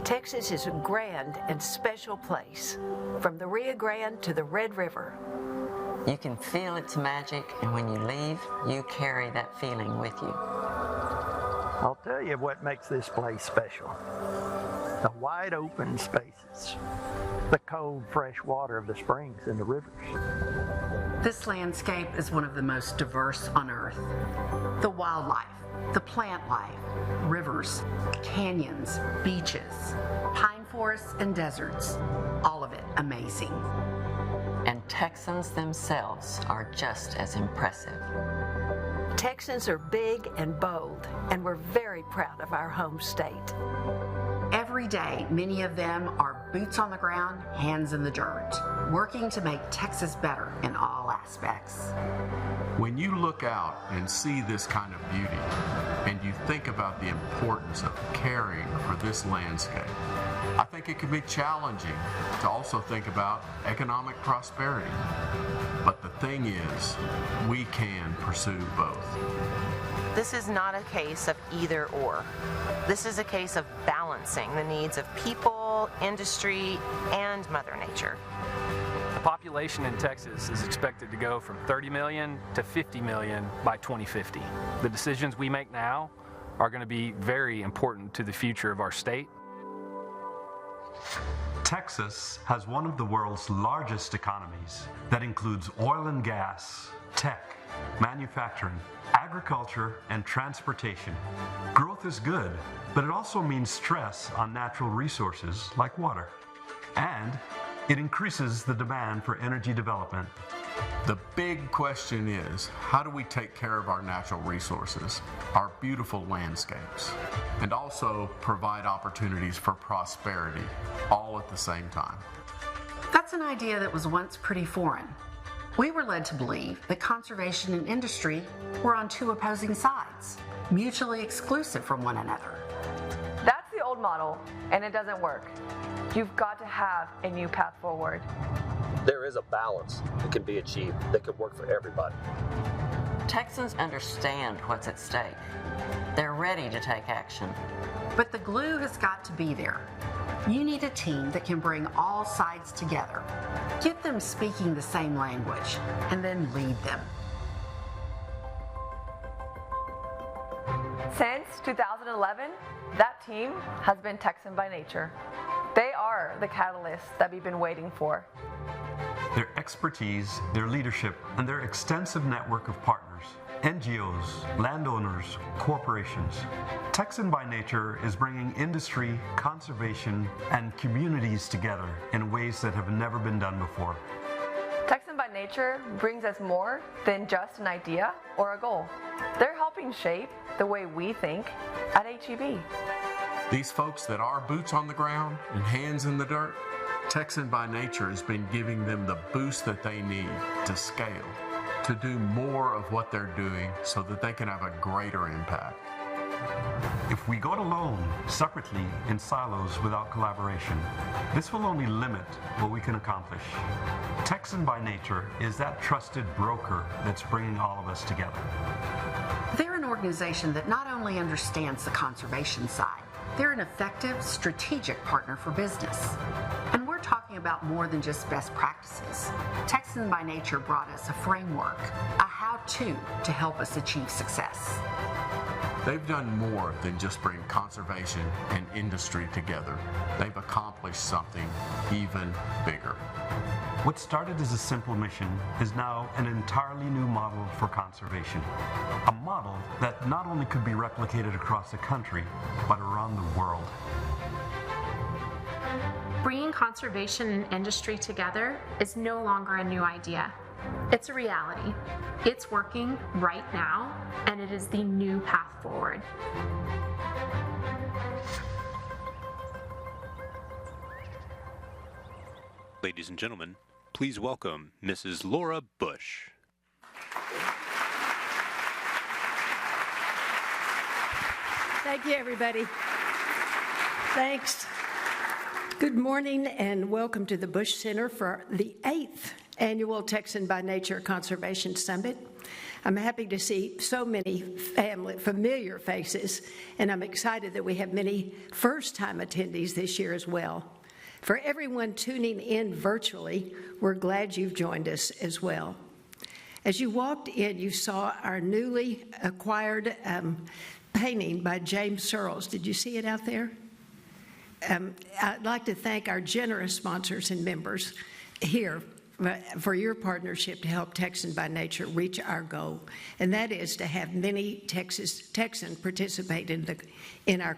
Texas is a grand and special place, from the Rio Grande to the Red River. You can feel its magic, and when you leave, you carry that feeling with you. I'll tell you what makes this place special. The wide open spaces, the cold, fresh water of the springs and the rivers. This landscape is one of the most diverse on Earth. The wildlife, the plant life, rivers, canyons, beaches, pine forests, and deserts, all of it amazing. And Texans themselves are just as impressive. Texans are big and bold, and we're very proud of our home state. Every day, many of them are boots on the ground, hands in the dirt, working to make Texas better in all aspects. When you look out and see this kind of beauty, and you think about the importance of caring for this landscape, I think it can be challenging to also think about economic prosperity. But the thing is, we can pursue both. This is not a case of either or. This is a case of balancing the needs of people, industry, and Mother Nature. The population in Texas is expected to go from 30 million to 50 million by 2050. The decisions we make now are going to be very important to the future of our state. Texas has one of the world's largest economies that includes oil and gas, tech, manufacturing, agriculture, and transportation. Growth is good, but it also means stress on natural resources like water. And it increases the demand for energy development. The big question is, how do we take care of our natural resources, our beautiful landscapes, and also provide opportunities for prosperity, all at the same time? That's an idea that was once pretty foreign. We were led to believe that conservation and industry were on two opposing sides, mutually exclusive from one another. That's the old model, and it doesn't work. You've got to have a new path forward. There is a balance that can be achieved that could work for everybody. Texans understand what's at stake. They're ready to take action. But the glue has got to be there. You need a team that can bring all sides together, get them speaking the same language, and then lead them. Since 2011, that team has been Texan by nature. They are the catalyst that we've been waiting for. Their expertise, their leadership, and their extensive network of partners, NGOs, landowners, corporations. Texan by Nature is bringing industry, conservation, and communities together in ways that have never been done before. Texan by Nature brings us more than just an idea or a goal. They're helping shape the way we think at HEB. These folks that are boots on the ground and hands in the dirt, Texan by Nature has been giving them the boost that they need to scale, to do more of what they're doing so that they can have a greater impact. If we go it alone, separately, in silos without collaboration, this will only limit what we can accomplish. Texan by Nature is that trusted broker that's bringing all of us together. They're an organization that not only understands the conservation side, they're an effective, strategic partner for business. And we're talking about more than just best practices. Texan by Nature brought us a framework, a how-to to help us achieve success. They've done more than just bring conservation and industry together. They've accomplished something even bigger. What started as a simple mission is now an entirely new model for conservation. A model that not only could be replicated across the country, but around the world. Bringing conservation and industry together is no longer a new idea. It's a reality. It's working right now, and it is the new path forward. Ladies and gentlemen, please welcome Mrs. Laura Bush. Thank you, everybody. Thanks. Good morning and welcome to the Bush Center for the 8th Annual Texan by Nature Conservation Summit. I'm happy to see so many familiar faces, and I'm excited that we have many first-time attendees this year as well. For everyone tuning in virtually, we're glad you've joined us as well. As you walked in, you saw our newly acquired painting by James Searles. Did you see it out there? I'd like to thank our generous sponsors and members here for your partnership to help Texan by Nature reach our goal, and that is to have many Texans participate in our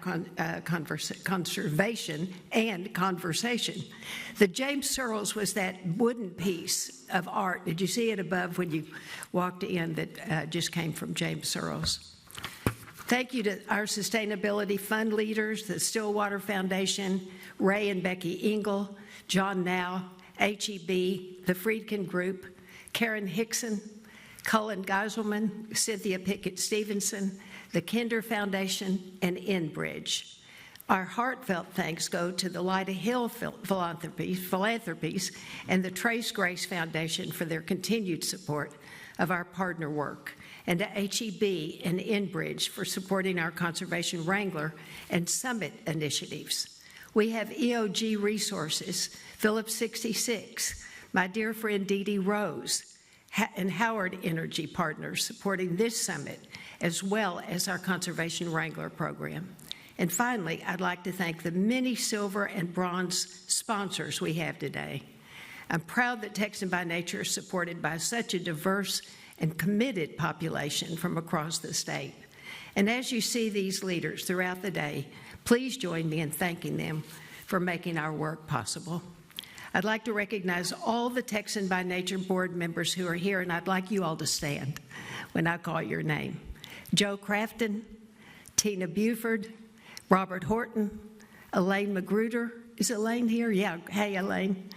conservation and conversation. The James Searles was that wooden piece of art. Did you see it above when you walked in that just came from James Searles? Thank you to our Sustainability Fund leaders, the Stillwater Foundation, Ray and Becky Engel, John Now, HEB, the Friedkin Group, Karen Hickson, Cullen Geiselman, Cynthia Pickett Stevenson, the Kinder Foundation, and Enbridge. Our heartfelt thanks go to the Lyda Hill Philanthropies and the Trace Grace Foundation for their continued support of our partner work, and to HEB and Enbridge for supporting our Conservation Wrangler and Summit initiatives. We have EOG Resources, Phillips 66, my dear friend Dee Dee Rose, and Howard Energy Partners supporting this summit, as well as our Conservation Wrangler program. And finally, I'd like to thank the many silver and bronze sponsors we have today. I'm proud that Texan by Nature is supported by such a diverse and committed population from across the state. And as you see these leaders throughout the day, please join me in thanking them for making our work possible. I'd like to recognize all the Texan by Nature board members who are here, and I'd like you all to stand when I call your name. Joe Crafton, Tina Buford, Robert Horton, Elaine Magruder. Is Elaine here? Yeah. Hey, Elaine.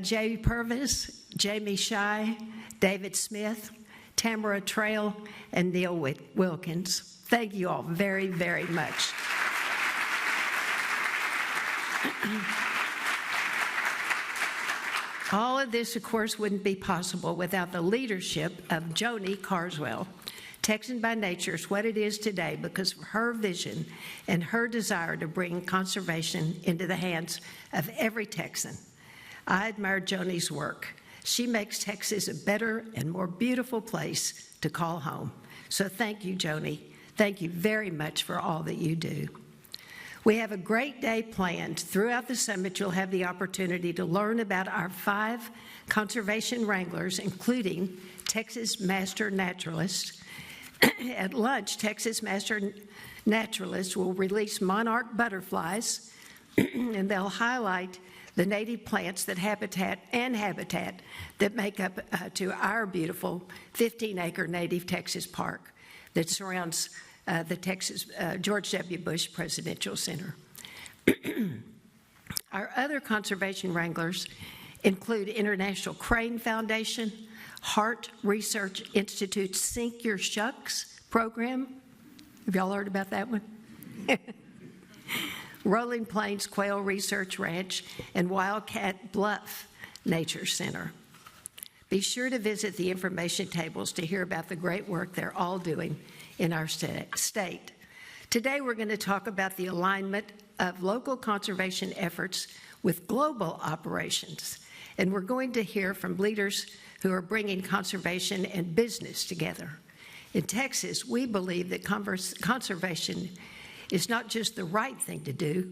Jay Purvis, Jamie Shy, David Smith, Tamara Trail, and Neil Wilkins. Thank you all very, very much. All of this, of course, wouldn't be possible without the leadership of Joni Carswell. Texan by Nature is what it is today because of her vision and her desire to bring conservation into the hands of every Texan. I admire Joni's work. She makes Texas a better and more beautiful place to call home. So thank you, Joni. Thank you very much for all that you do. We have a great day planned. Throughout the summit, you'll have the opportunity to learn about our 5 conservation wranglers, including Texas Master Naturalists. At lunch, Texas Master Naturalists will release monarch butterflies, and they'll highlight the native plants that habitat that make up to our beautiful 15-acre native Texas park that surrounds the Texas George W. Bush Presidential Center. Our other conservation wranglers include International Crane Foundation, Hart Research Institute's Sink Your Shucks program. Have y'all heard about that one? Rolling Plains Quail Research Ranch, and Wildcat Bluff Nature Center. Be sure to visit the information tables to hear about the great work they're all doing in our state. Today we're going to talk about the alignment of local conservation efforts with global operations, and we're going to hear from leaders who are bringing conservation and business together. In Texas, we believe that conservation is not just the right thing to do,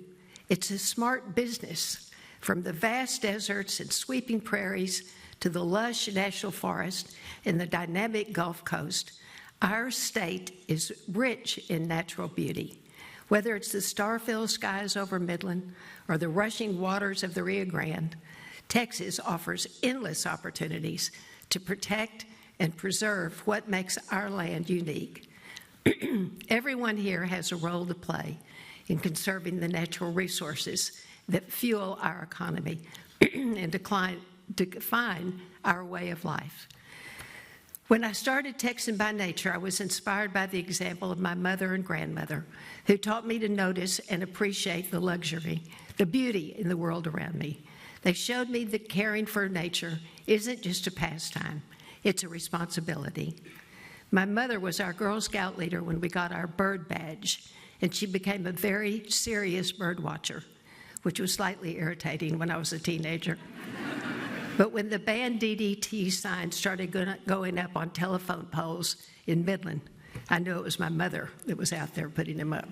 it's a smart business. From the vast deserts and sweeping prairies to the lush national forest and the dynamic Gulf Coast, our state is rich in natural beauty. Whether it's the star-filled skies over Midland or the rushing waters of the Rio Grande, Texas offers endless opportunities to protect and preserve what makes our land unique. Everyone here has a role to play in conserving the natural resources that fuel our economy and define our way of life. When I started Texan by Nature, I was inspired by the example of my mother and grandmother, who taught me to notice and appreciate the luxury, the beauty in the world around me. They showed me that caring for nature isn't just a pastime, it's a responsibility. My mother was our Girl Scout leader when we got our bird badge, and she became a very serious bird watcher, which was slightly irritating when I was a teenager. But when the banned DDT sign started going up on telephone poles in Midland, I knew it was my mother that was out there putting them up.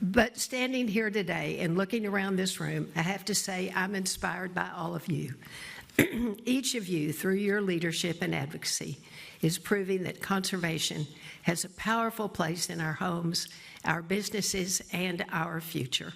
But standing here today and looking around this room, I have to say I'm inspired by all of you. Each of you, through your leadership and advocacy, is proving that conservation has a powerful place in our homes, our businesses, and our future.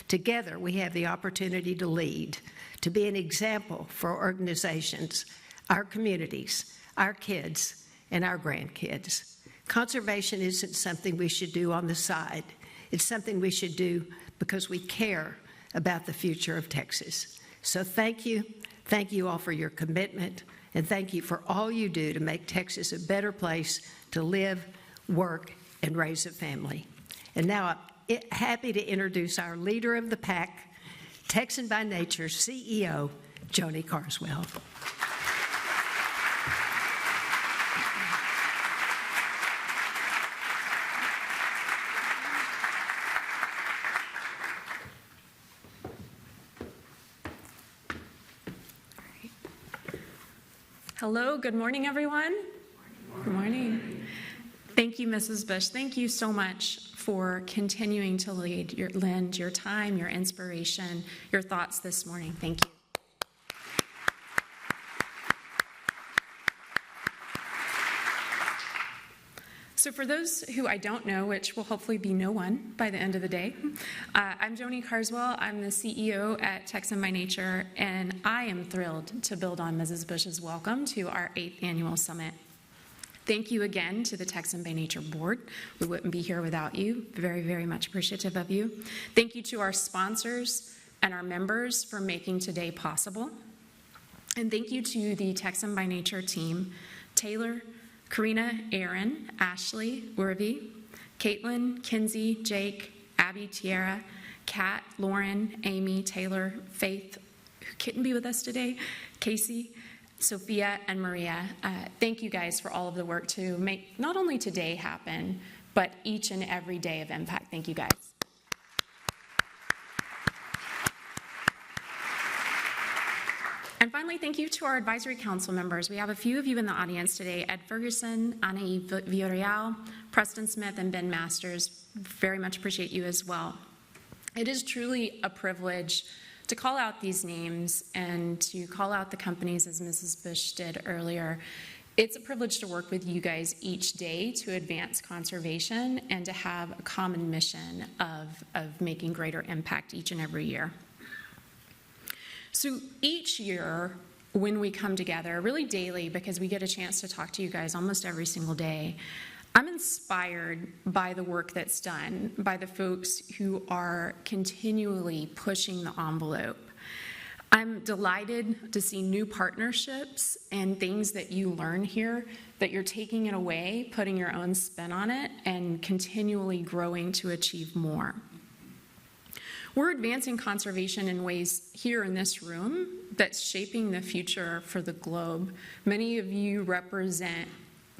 Together, we have the opportunity to lead, to be an example for organizations, our communities, our kids, and our grandkids. Conservation isn't something we should do on the side. It's something we should do because we care about the future of Texas. So thank you. Thank you all for your commitment, and thank you for all you do to make Texas a better place to live, work, and raise a family. And now I'm happy to introduce our leader of the pack, Texan by Nature CEO, Joni Carswell. Hello, good morning, everyone. Good morning. Thank you, Mrs. Bush. Thank you so much for continuing to lend your time, your inspiration, your thoughts this morning. Thank you. So for those who I don't know, which will hopefully be no one by the end of the day, I'm Joni Carswell. I'm the CEO at Texan by Nature, and I am thrilled to build on Mrs. Bush's welcome to our 8th annual summit. Thank you again to the Texan by Nature board. We wouldn't be here without you. Very, very much appreciative of you. Thank you to our sponsors and our members for making today possible. And thank you to the Texan by Nature team, Taylor, Karina, Aaron, Ashley, Urvi, Caitlin, Kinsey, Jake, Abby, Tiara, Kat, Lauren, Amy, Taylor, Faith, who couldn't be with us today, Casey, Sophia, and Maria. Thank you guys for all of the work to make not only today happen, but each and every day of impact. Thank you guys. And finally, thank you to our advisory council members. We have a few of you in the audience today: Ed Ferguson, Ana Villarreal, Preston Smith, and Ben Masters. Very much appreciate you as well. It is truly a privilege to call out these names and to call out the companies, as Mrs. Bush did earlier. It's a privilege to work with you guys each day to advance conservation and to have a common mission of making greater impact each and every year. So each year when we come together, really daily, because we get a chance to talk to you guys almost every single day, I'm inspired by the work that's done by the folks who are continually pushing the envelope. I'm delighted to see new partnerships and things that you learn here, that you're taking it away, putting your own spin on it, and continually growing to achieve more. We're advancing conservation in ways here in this room that's shaping the future for the globe. Many of you represent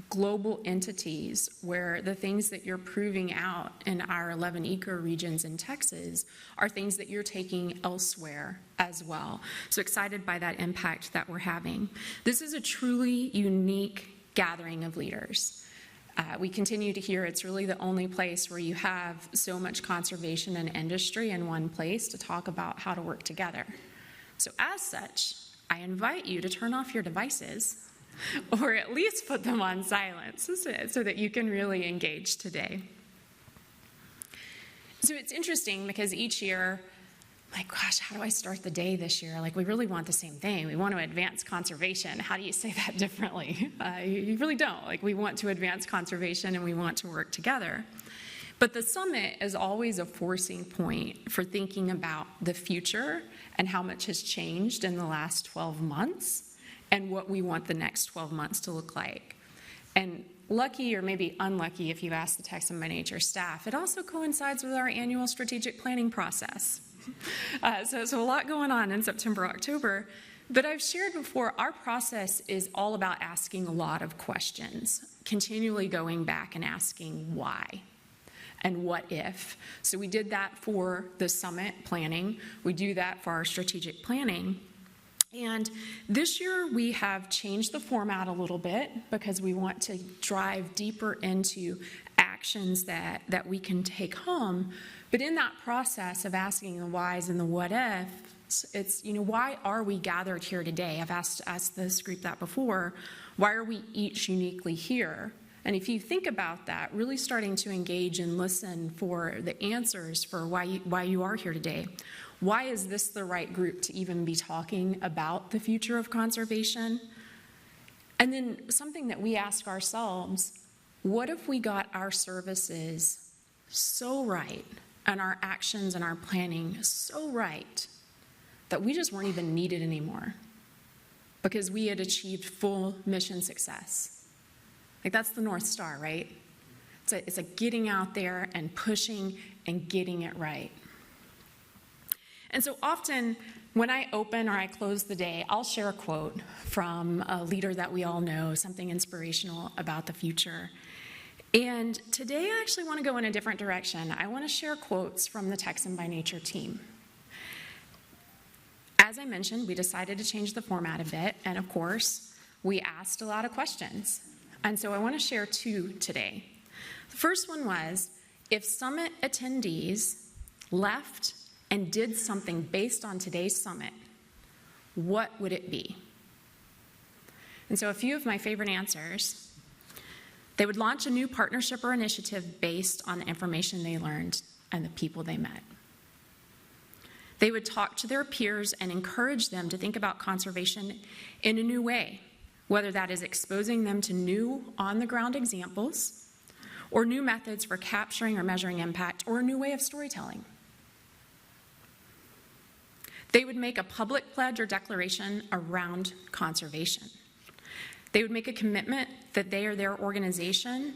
global entities where the things that you're proving out in our 11 ecoregions in Texas are things that you're taking elsewhere as well. So excited by that impact that we're having. This is a truly unique gathering of leaders. We continue to hear it's really the only place where you have so much conservation and industry in one place to talk about how to work together. So as such, I invite you to turn off your devices, or at least put them on silence so that you can really engage today. So it's interesting because each year, like, gosh, how do I start the day this year? Like, we really want the same thing. We want to advance conservation. How do you say that differently? You really don't. Like, we want to advance conservation and we want to work together. But the summit is always a forcing point for thinking about the future and how much has changed in the last 12 months and what we want the next 12 months to look like. And lucky or maybe unlucky if you ask the Texan by Nature staff, it also coincides with our annual strategic planning process. So a lot going on in September, October, But I've shared before, our process is all about asking a lot of questions, continually going back and asking why and what if. So we did that for the summit planning. We do that for our strategic planning. And this year we have changed the format a little bit because we want to drive deeper into actions that we can take home. But in that process of asking the whys and the what ifs, it's, why are we gathered here today? I've asked this group that before. Why are we each uniquely here? And if you think about that, really starting to engage and listen for the answers for why you are here today. Why is this the right group to even be talking about the future of conservation? And then something that we ask ourselves, what if we got our services so right and our actions and our planning so right that we just weren't even needed anymore because we had achieved full mission success? Like, that's the North Star, right? It's a getting out there and pushing and getting it right. And so often when I open or I close the day, I'll share a quote from a leader that we all know, something inspirational about the future. And today I actually want to go in a different direction. I want to share quotes from the Texan by Nature team. As I mentioned, we decided to change the format a bit, and of course, we asked a lot of questions. And so I want to share two today. The first one was, if summit attendees left and did something based on today's summit, what would it be? And so a few of my favorite answers: they would launch a new partnership or initiative based on the information they learned and the people they met. They would talk to their peers and encourage them to think about conservation in a new way, whether that is exposing them to new on-the-ground examples, or new methods for capturing or measuring impact, or a new way of storytelling. They would make a public pledge or declaration around conservation. They would make a commitment that they or their organization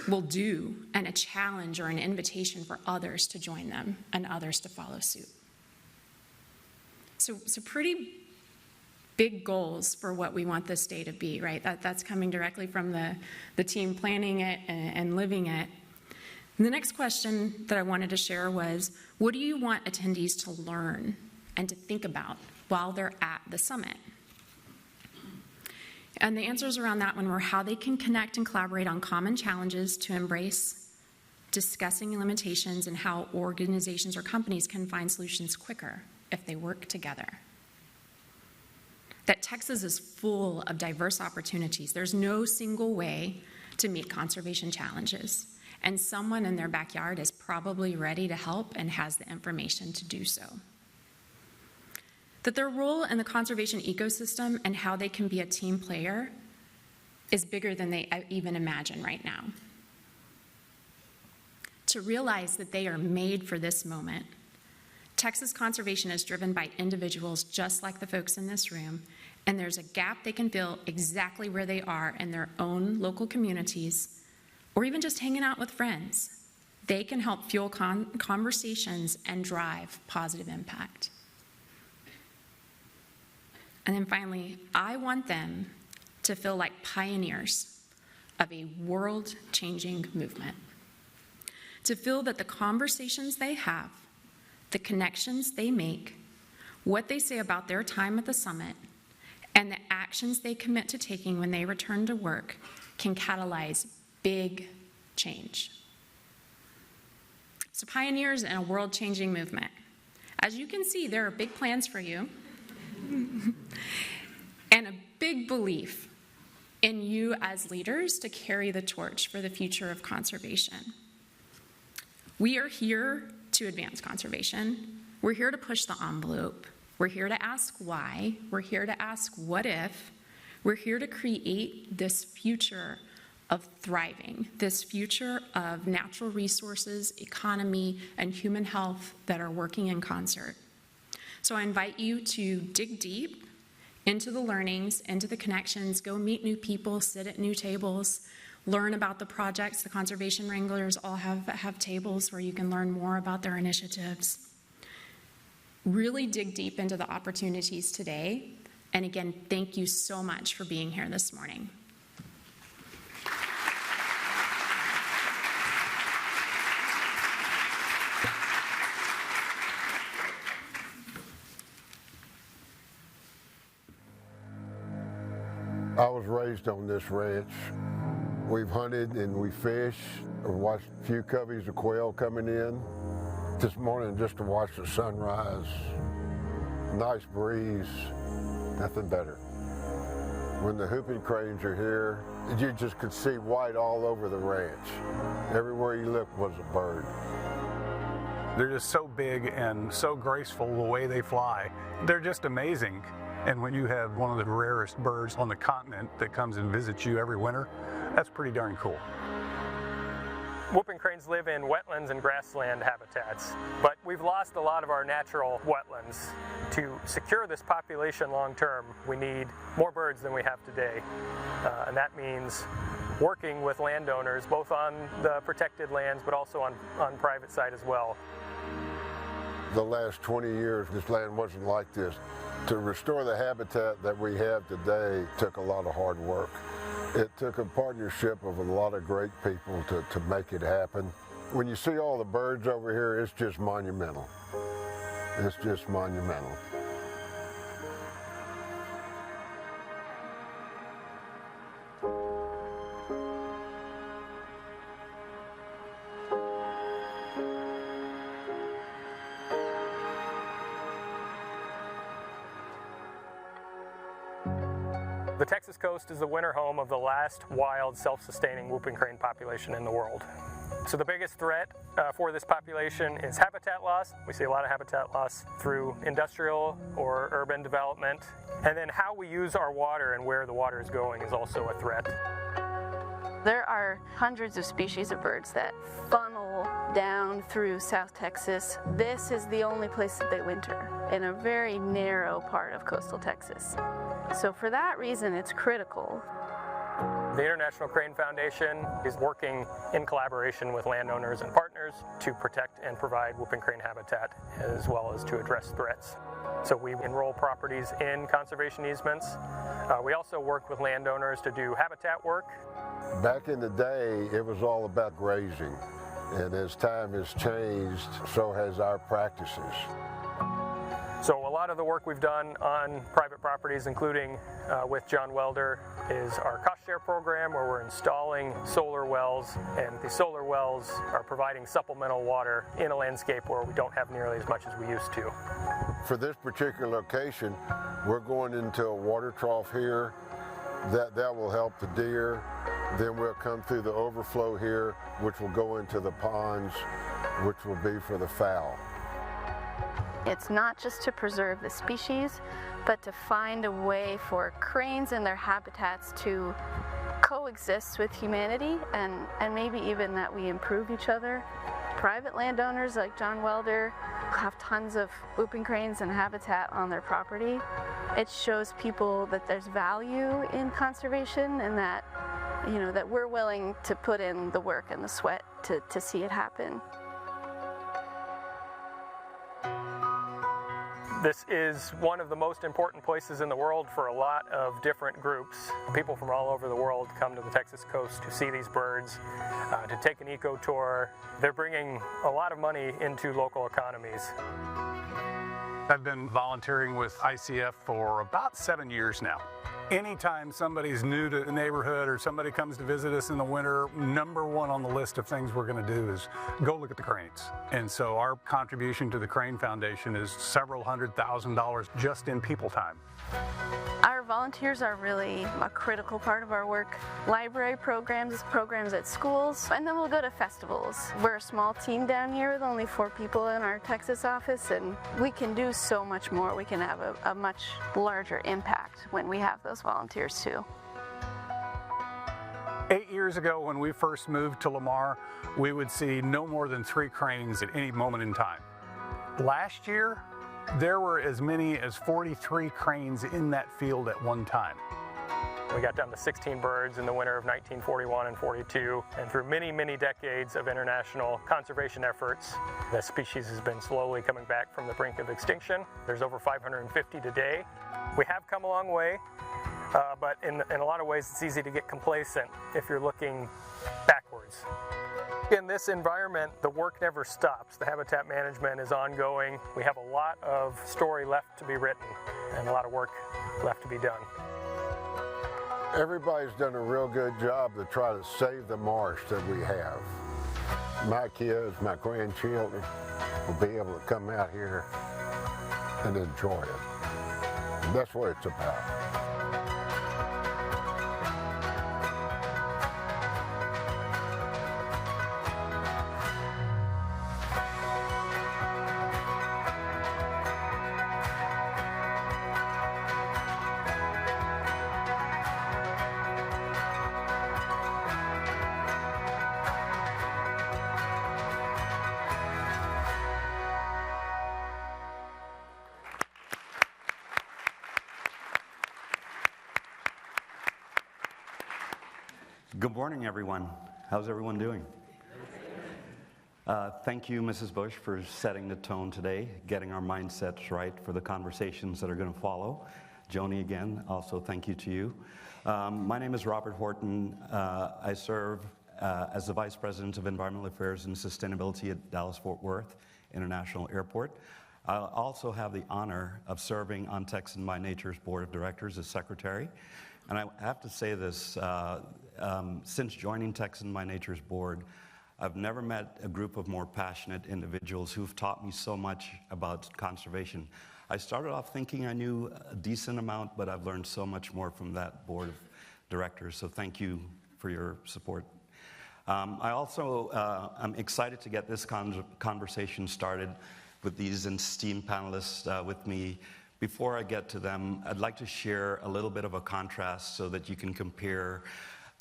will do, and a challenge or an invitation for others to join them and others to follow suit. So pretty big goals for what we want this day to be, right? That's coming directly from the team planning it and living it. And the next question that I wanted to share was, what do you want attendees to learn and to think about while they're at the summit? And the answers around that one were how they can connect and collaborate on common challenges to embrace discussing limitations, and how organizations or companies can find solutions quicker if they work together. That Texas is full of diverse opportunities. There's no single way to meet conservation challenges, and someone in their backyard is probably ready to help and has the information to do so. That their role in the conservation ecosystem and how they can be a team player is bigger than they even imagine right now. To realize that they are made for this moment. Texas conservation is driven by individuals just like the folks in this room, and there's a gap they can fill exactly where they are in their own local communities, or even just hanging out with friends. They can help fuel conversations and drive positive impact. And then finally, I want them to feel like pioneers of a world-changing movement. To feel that the conversations they have, the connections they make, what they say about their time at the summit, and the actions they commit to taking when they return to work can catalyze big change. So pioneers in a world-changing movement. As you can see, there are big plans for you and a big belief in you as leaders to carry the torch for the future of conservation. We are here to advance conservation. We're here to push the envelope. We're here to ask why. We're here to ask what if. We're here to create this future of thriving, this future of natural resources, economy, and human health that are working in concert. So I invite you to dig deep into the learnings, into the connections, go meet new people, sit at new tables, learn about the projects. The conservation wranglers all have tables where you can learn more about their initiatives. Really dig deep into the opportunities today And again, thank you so much for being here this morning. I was raised on this ranch. We've hunted and we fished. We've watched a few coveys of quail coming in. This morning just to watch the sunrise. Nice breeze, nothing better. When the whooping cranes are here, you just could see white all over the ranch. Everywhere you looked was a bird. They're just so big and so graceful the way they fly. They're just amazing. And when you have one of the rarest birds on the continent that comes and visits you every winter, that's pretty darn cool. Whooping cranes live in wetlands and grassland habitats, but we've lost a lot of our natural wetlands. To secure this population long term, we need more birds than we have today. And that means working with landowners, both on the protected lands, but also on private side as well. The last 20 years, this land wasn't like this. To restore the habitat that we have today took a lot of hard work. It took a partnership of a lot of great people to make it happen. When you see all the birds over here, it's just monumental. It's just monumental. The Texas coast is the winter home of the last wild, self-sustaining whooping crane population in the world. So the biggest threat for this population is habitat loss. We see a lot of habitat loss through industrial or urban development. And then how we use our water and where the water is going is also a threat. There are hundreds of species of birds that funnel down through South Texas. This is the only place that they winter, in a very narrow part of coastal Texas. So for that reason, it's critical. The International Crane Foundation is working in collaboration with landowners and partners to protect and provide whooping crane habitat, as well as to address threats. So we enroll properties in conservation easements. We also work with landowners to do habitat work. Back in the day, it was all about grazing. And as time has changed, so has our practices. So a lot of the work we've done on private properties, including with John Welder, is our cost share program, where we're installing solar wells, and the solar wells are providing supplemental water in a landscape where we don't have nearly as much as we used to. For this particular location, we're going into a water trough here. That will help the deer. Then we'll come through the overflow here, which will go into the ponds, which will be for the fowl. It's not just to preserve the species, but to find a way for cranes and their habitats to coexist with humanity, and maybe even that we improve each other. Private landowners like John Welder have tons of whooping cranes and habitat on their property. It shows people that there's value in conservation, and that, you know, that we're willing to put in the work and the sweat to see it happen. This is one of the most important places in the world for a lot of different groups. People from all over the world come to the Texas coast to see these birds, to take an eco tour. They're bringing a lot of money into local economies. I've been volunteering with ICF for about 7 years now. Anytime somebody's new to the neighborhood or somebody comes to visit us in the winter, number one on the list of things we're going to do is go look at the cranes. And so our contribution to the Crane Foundation is several $100,000 just in people time. Our volunteers are really a critical part of our work. Library programs at schools, and then we'll go to festivals. We're a small team down here with only 4 people in our Texas office, and we can do so much more. We can have a much larger impact when we have those volunteers too. 8 years ago, when we first moved to Lamar, we would see no more than 3 cranes at any moment in time. Last year, there were as many as 43 cranes in that field at one time. We got down to 16 birds in the winter of 1941 and 42, and through many, many decades of international conservation efforts, the species has been slowly coming back from the brink of extinction. There's over 550 today. We have come a long way, but in a lot of ways it's easy to get complacent if you're looking backwards. In this environment, the work never stops. The habitat management is ongoing. We have a lot of story left to be written and a lot of work left to be done. Everybody's done a real good job to try to save the marsh that we have. My kids, my grandchildren will be able to come out here and enjoy it. And that's what it's about. Good morning, everyone. How's everyone doing? Thank you, Mrs. Bush, for setting the tone today, getting our mindsets right for the conversations that are going to follow. Joni, again, also thank you to you. My name is Robert Horton. I serve as the Vice President of Environmental Affairs and Sustainability at Dallas-Fort Worth International Airport. I also have the honor of serving on Texan by Nature's Board of Directors as Secretary. And I have to say this, since joining Texan by Nature's Board, I've never met a group of more passionate individuals who've taught me so much about conservation. I started off thinking I knew a decent amount, but I've learned so much more from that Board of Directors, so thank you for your support. I also am excited to get this conversation started with these esteemed panelists with me. Before I get to them, I'd like to share a little bit of a contrast so that you can compare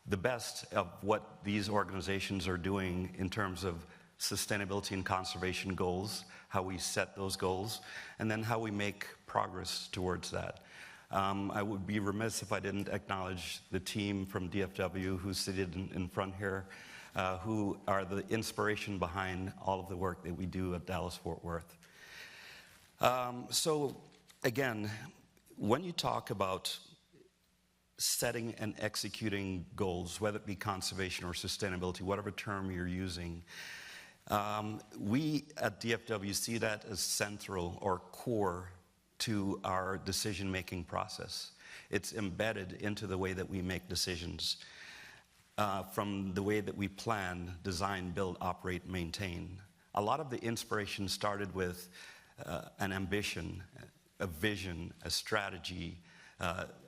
the best of what these organizations are doing in terms of sustainability and conservation goals, how we set those goals, and then how we make progress towards that. I would be remiss if I didn't acknowledge the team from DFW who's seated in front here, who are the inspiration behind all of the work that we do at Dallas-Fort Worth. Again, when you talk about setting and executing goals, whether it be conservation or sustainability, whatever term you're using, we at DFW see that as central or core to our decision-making process. It's embedded into the way that we make decisions, from the way that we plan, design, build, operate, maintain. A lot of the inspiration started with an ambition, a vision, a strategy,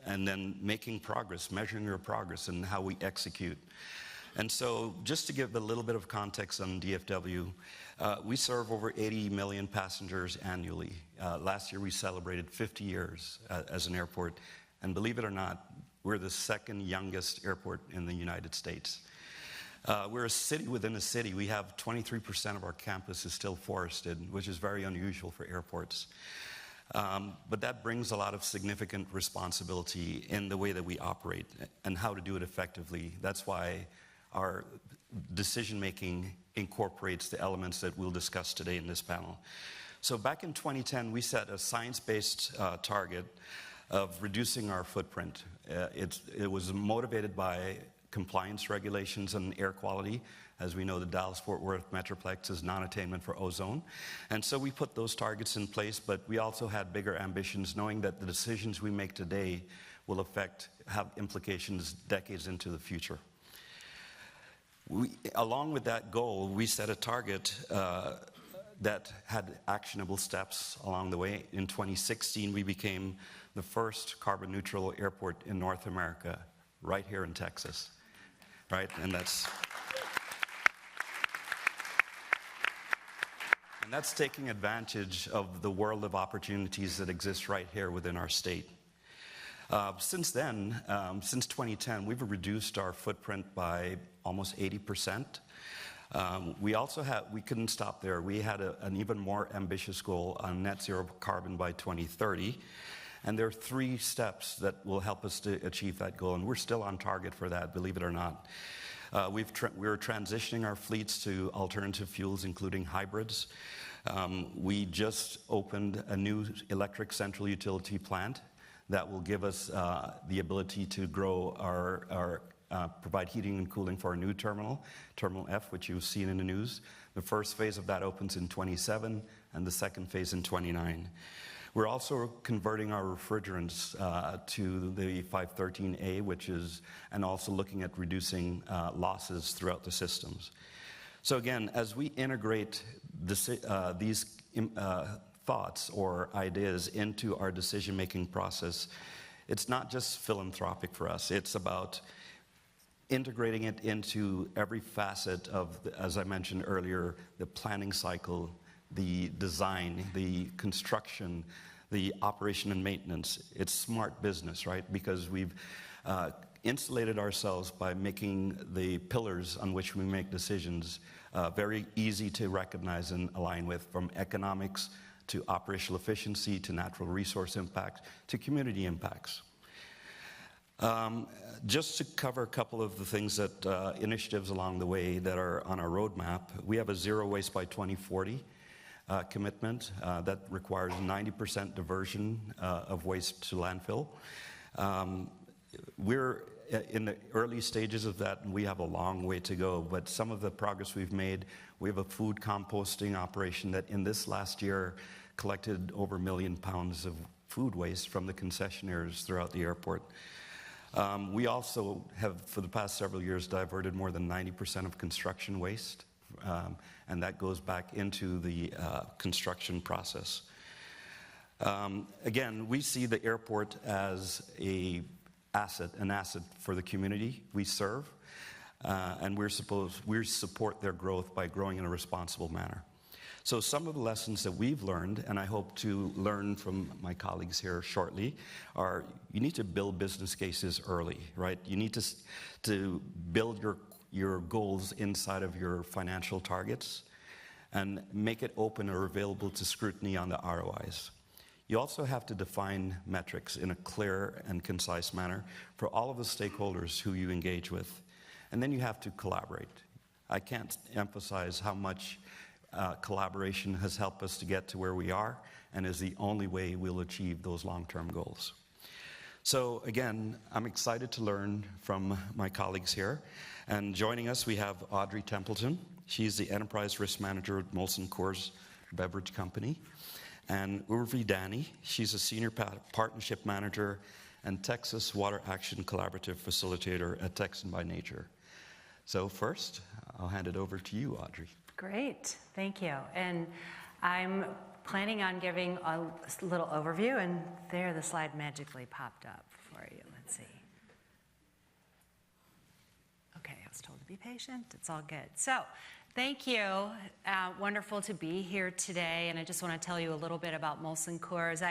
and then making progress, measuring your progress and how we execute. And so just to give a little bit of context on DFW, we serve over 80 million passengers annually. Last year we celebrated 50 years as an airport, and believe it or not, we're the second youngest airport in the United States. We're a city within a city. We have 23% of our campus is still forested, which is very unusual for airports. But that brings a lot of significant responsibility in the way that we operate and how to do it effectively. That's why our decision-making incorporates the elements that we'll discuss today in this panel. So back in 2010, we set a science-based target of reducing our footprint. It was motivated by compliance regulations on air quality. As we know, the Dallas-Fort Worth Metroplex is non-attainment for ozone. And so we put those targets in place, but we also had bigger ambitions, knowing that the decisions we make today will have implications decades into the future. Along with that goal, we set a target that had actionable steps along the way. In 2016, we became the first carbon neutral airport in North America, right here in Texas, right? And that's taking advantage of the world of opportunities that exist right here within our state. Since then, since 2010, we've reduced our footprint by almost 80%. We couldn't stop there. We had an even more ambitious goal on net zero carbon by 2030. And there are 3 steps that will help us to achieve that goal, and we're still on target for that, believe it or not. We're transitioning our fleets to alternative fuels, including hybrids. We just opened a new electric central utility plant that will give us the ability to grow provide heating and cooling for our new terminal, Terminal F, which you've seen in the news. The first phase of that opens in 27, and the second phase in 29. We're also converting our refrigerants to the 513A, and also looking at reducing losses throughout the systems. So again, as we integrate these thoughts or ideas into our decision-making process, it's not just philanthropic for us. It's about integrating it into every facet of, as I mentioned earlier, the planning cycle, the design, the construction, the operation and maintenance. It's smart business, right? Because we've insulated ourselves by making the pillars on which we make decisions very easy to recognize and align with, from economics to operational efficiency to natural resource impact to community impacts. Just to cover a couple of the things that initiatives along the way that are on our roadmap, we have a zero waste by 2040 commitment that requires 90% diversion of waste to landfill. We're in the early stages of that, and we have a long way to go, but some of the progress we've made, we have a food composting operation that in this last year collected over 1 million pounds of food waste from the concessionaires throughout the airport. We also have, for the past several years, diverted more than 90% of construction waste, and that goes back into the construction process. Again, we see the airport as an asset for the community we serve, and we support their growth by growing in a responsible manner. So some of the lessons that we've learned, and I hope to learn from my colleagues here shortly, are you need to build business cases early, right? You need to build your goals inside of your financial targets and make it open or available to scrutiny on the ROIs. You also have to define metrics in a clear and concise manner for all of the stakeholders who you engage with. And then you have to collaborate. I can't emphasize how much collaboration has helped us to get to where we are and is the only way we'll achieve those long-term goals. So again, I'm excited to learn from my colleagues here. And joining us, we have Audrey Templeton. She's the Enterprise Risk Manager at Molson Coors Beverage Company. And Urvi Dani, she's a Senior Partnership Manager and Texas Water Action Collaborative Facilitator at Texan by Nature. So first, I'll hand it over to you, Audrey. Great, thank you. And I'm planning on giving a little overview, and there the slide magically popped up for you. Let's see. Okay, I was told to be patient. It's all good. So, thank you. Wonderful to be here today, and I just want to tell you a little bit about Molson Coors.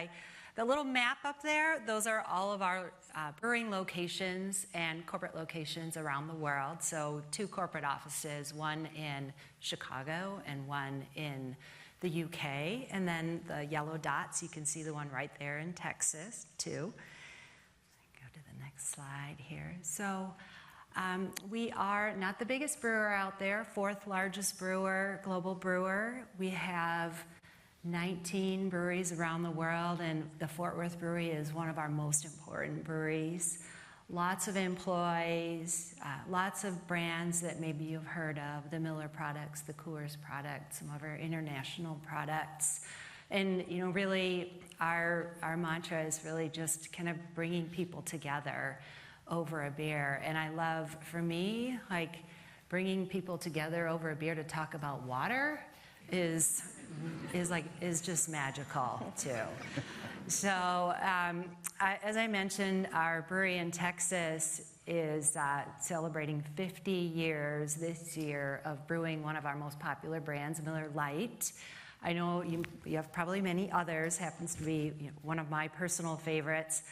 The little map up there, those are all of our brewing locations and corporate locations around the world. So 2 corporate offices, one in Chicago and one in the UK. And then the yellow dots, you can see the one right there in Texas, too. Go to the next slide here. So we are not the biggest brewer out there, 4th largest global brewer. We have 19 breweries around the world, and the Fort Worth Brewery is one of our most important breweries. Lots of employees, lots of brands that maybe you've heard of, the Miller products, the Coors products, some of our international products. And, you know, really our mantra is really just kind of bringing people together over a beer. And I love, for me, like bringing people together over a beer to talk about water is just magical too. So as I mentioned, our brewery in Texas is celebrating 50 years this year of brewing one of our most popular brands, Miller Lite. I know you have probably many others, happens to be one of my personal favorites.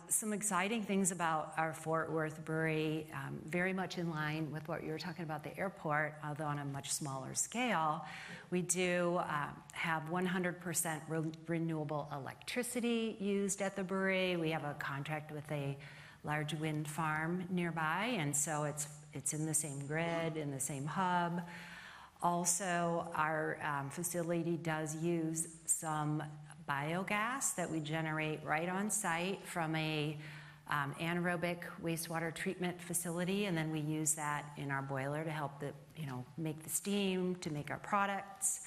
Some exciting things about our Fort Worth brewery, very much in line with what you were talking about the airport, although on a much smaller scale. We do have 100% renewable electricity used at the brewery. We have a contract with a large wind farm nearby, and so it's in the same grid, in the same hub. Also, our facility does use some biogas that we generate right on site from a anaerobic wastewater treatment facility, and then we use that in our boiler to help make the steam to make our products.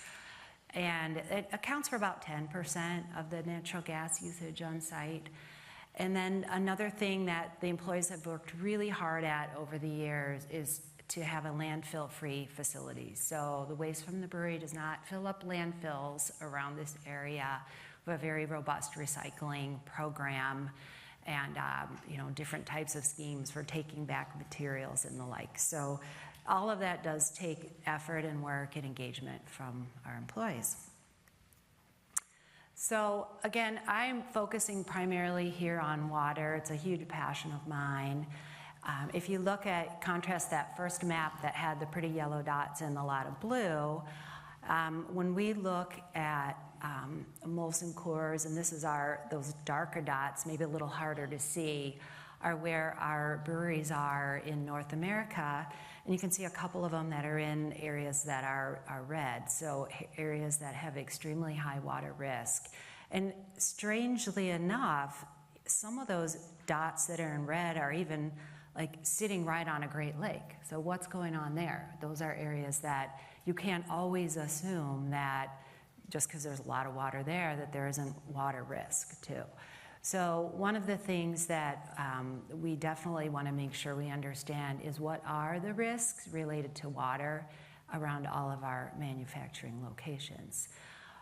And it accounts for about 10% of the natural gas usage on site. And then another thing that the employees have worked really hard at over the years is to have a landfill-free facility. So the waste from the brewery does not fill up landfills around this area. We have a very robust recycling program and different types of schemes for taking back materials and the like. So all of that does take effort and work and engagement from our employees. So again, I'm focusing primarily here on water. It's a huge passion of mine. If you contrast that first map that had the pretty yellow dots and a lot of blue, when we look at Molson Coors, and this is those darker dots, maybe a little harder to see, are where our breweries are in North America. And you can see a couple of them that are in areas that are red, so areas that have extremely high water risk. And strangely enough, some of those dots that are in red are even sitting right on a Great Lake. So what's going on there? Those are areas that you can't always assume that just because there's a lot of water there, that there isn't water risk too. So one of the things that we definitely want to make sure we understand is what are the risks related to water around all of our manufacturing locations.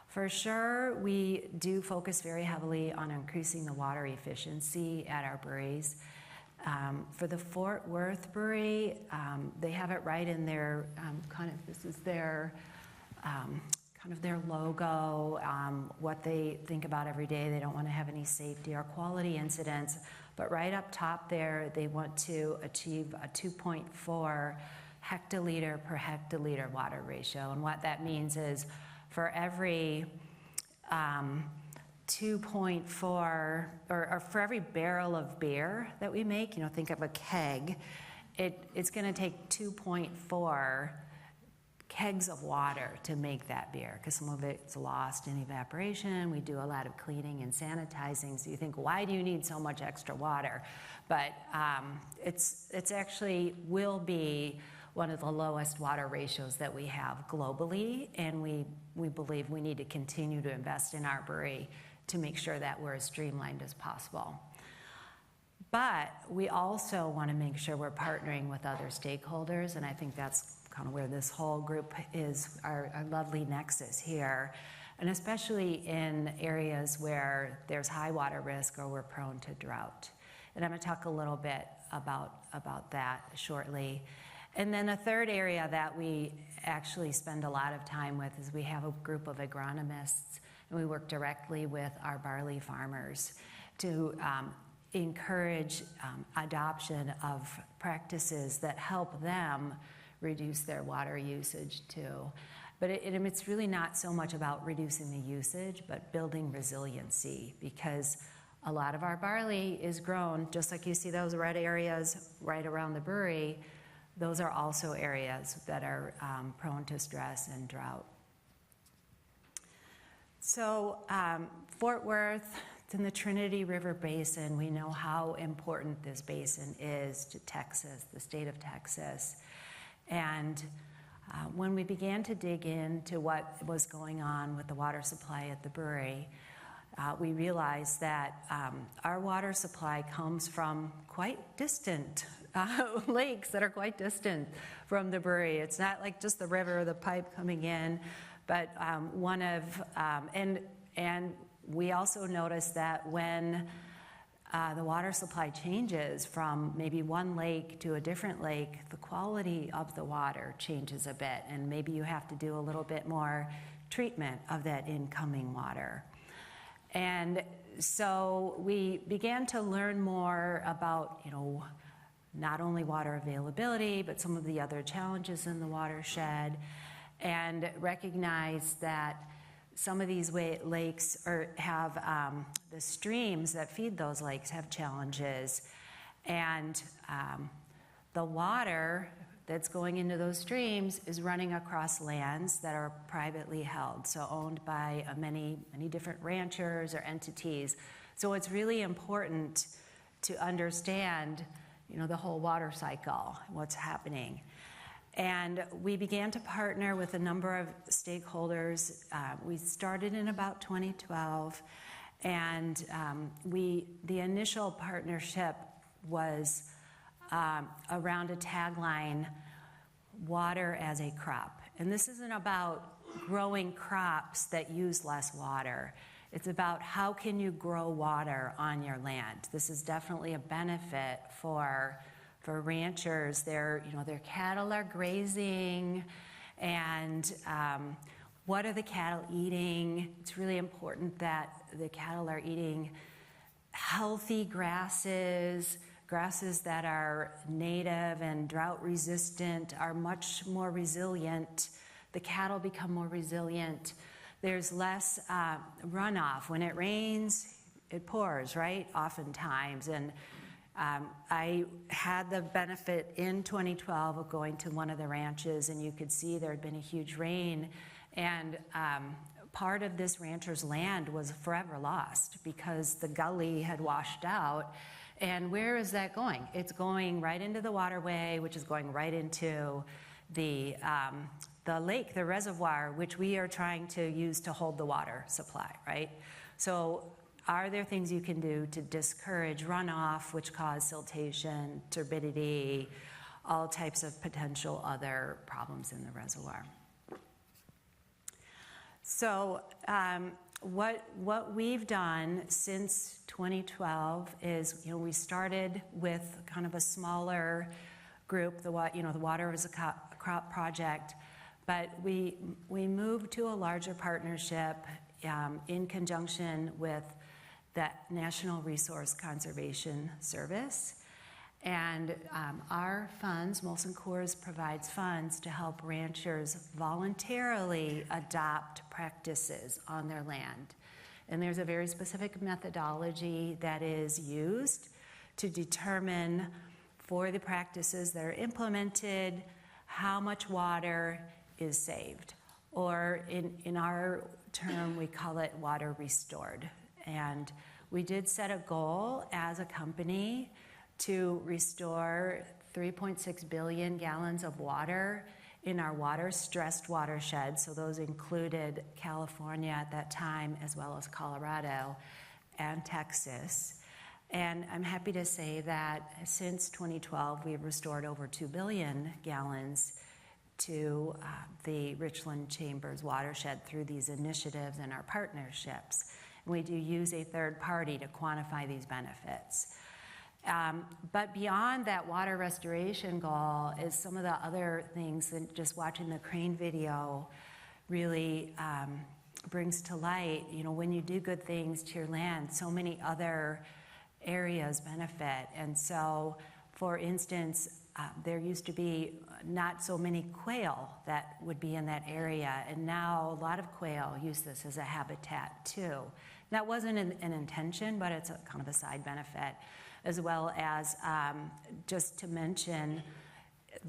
For sure, we do focus very heavily on increasing the water efficiency at our breweries. For the Fort Worth brewery, they have it right in their this is their their logo, what they think about every day. They don't want to have any safety or quality incidents, but right up top there, they want to achieve a 2.4 hectoliter per hectoliter water ratio. And what that means is for every 2.4, or for every barrel of beer that we make, think of a keg, it's going to take 2.4 kegs of water to make that beer, because some of it's lost in evaporation. We do a lot of cleaning and sanitizing, so you think, why do you need so much extra water? But it's actually will be one of the lowest water ratios that we have globally, and we believe we need to continue to invest in our brewery to make sure that we're as streamlined as possible. But we also want to make sure we're partnering with other stakeholders, and I think that's kind of where this whole group is, our lovely nexus here, and especially in areas where there's high water risk or we're prone to drought. And I'm going to talk a little bit about that shortly. And then a third area that we actually spend a lot of time with is we have a group of agronomists, and we work directly with our barley farmers to encourage adoption of practices that help them reduce their water usage too. But it's really not so much about reducing the usage, but building resiliency, because a lot of our barley is grown, just like you see those red areas right around the brewery, those are also areas that are prone to stress and drought. So Fort Worth, it's in the Trinity River Basin. We know how important this basin is to Texas, the state of Texas. And when we began to dig into what was going on with the water supply at the brewery, we realized that our water supply comes from quite distant lakes that are quite distant from the brewery. It's not like just the river or the pipe coming in, but and we also noticed that when the water supply changes from maybe one lake to a different lake, the quality of the water changes a bit, and maybe you have to do a little bit more treatment of that incoming water. And so we began to learn more about, not only water availability, but some of the other challenges in the watershed, and recognize that some of these lakes have the streams that feed those lakes have challenges, and the water that's going into those streams is running across lands that are privately held, so owned by many different ranchers or entities. So it's really important to understand, the whole water cycle, what's happening. And we began to partner with a number of stakeholders. We started in about 2012, and the initial partnership was around a tagline, water as a crop. And this isn't about growing crops that use less water. It's about how can you grow water on your land. This is definitely a benefit for ranchers. Their cattle are grazing, and what are the cattle eating? It's really important that the cattle are eating healthy grasses that are native and drought resistant, are much more resilient. The cattle become more resilient. There's less runoff. When it rains, it pours, right? Oftentimes. And I had the benefit in 2012 of going to one of the ranches, and you could see there had been a huge rain, and part of this rancher's land was forever lost because the gully had washed out. And where is that going? It's going right into the waterway, which is going right into the lake, the reservoir, which we are trying to use to hold the water supply, right? So are there things you can do to discourage runoff, which cause siltation, turbidity, all types of potential other problems in the reservoir? So what we've done since 2012 is, we started with kind of a smaller group, the Water as a Crop project, but we moved to a larger partnership in conjunction with the National Resource Conservation Service. And our funds, Molson Coors provides funds to help ranchers voluntarily adopt practices on their land. And there's a very specific methodology that is used to determine for the practices that are implemented how much water is saved. Or in our term, we call it water restored. And we did set a goal as a company to restore 3.6 billion gallons of water in our water-stressed watersheds. So those included California at that time, as well as Colorado and Texas. And I'm happy to say that since 2012, we've restored over 2 billion gallons to the Richland Chambers watershed through these initiatives and our partnerships. And we do use a third party to quantify these benefits. But beyond that water restoration goal is some of the other things that just watching the crane video really brings to light. When you do good things to your land, so many other areas benefit. And so, for instance, there used to be not so many quail that would be in that area, and now a lot of quail use this as a habitat too. That wasn't an intention, but it's a kind of a side benefit, as well as just to mention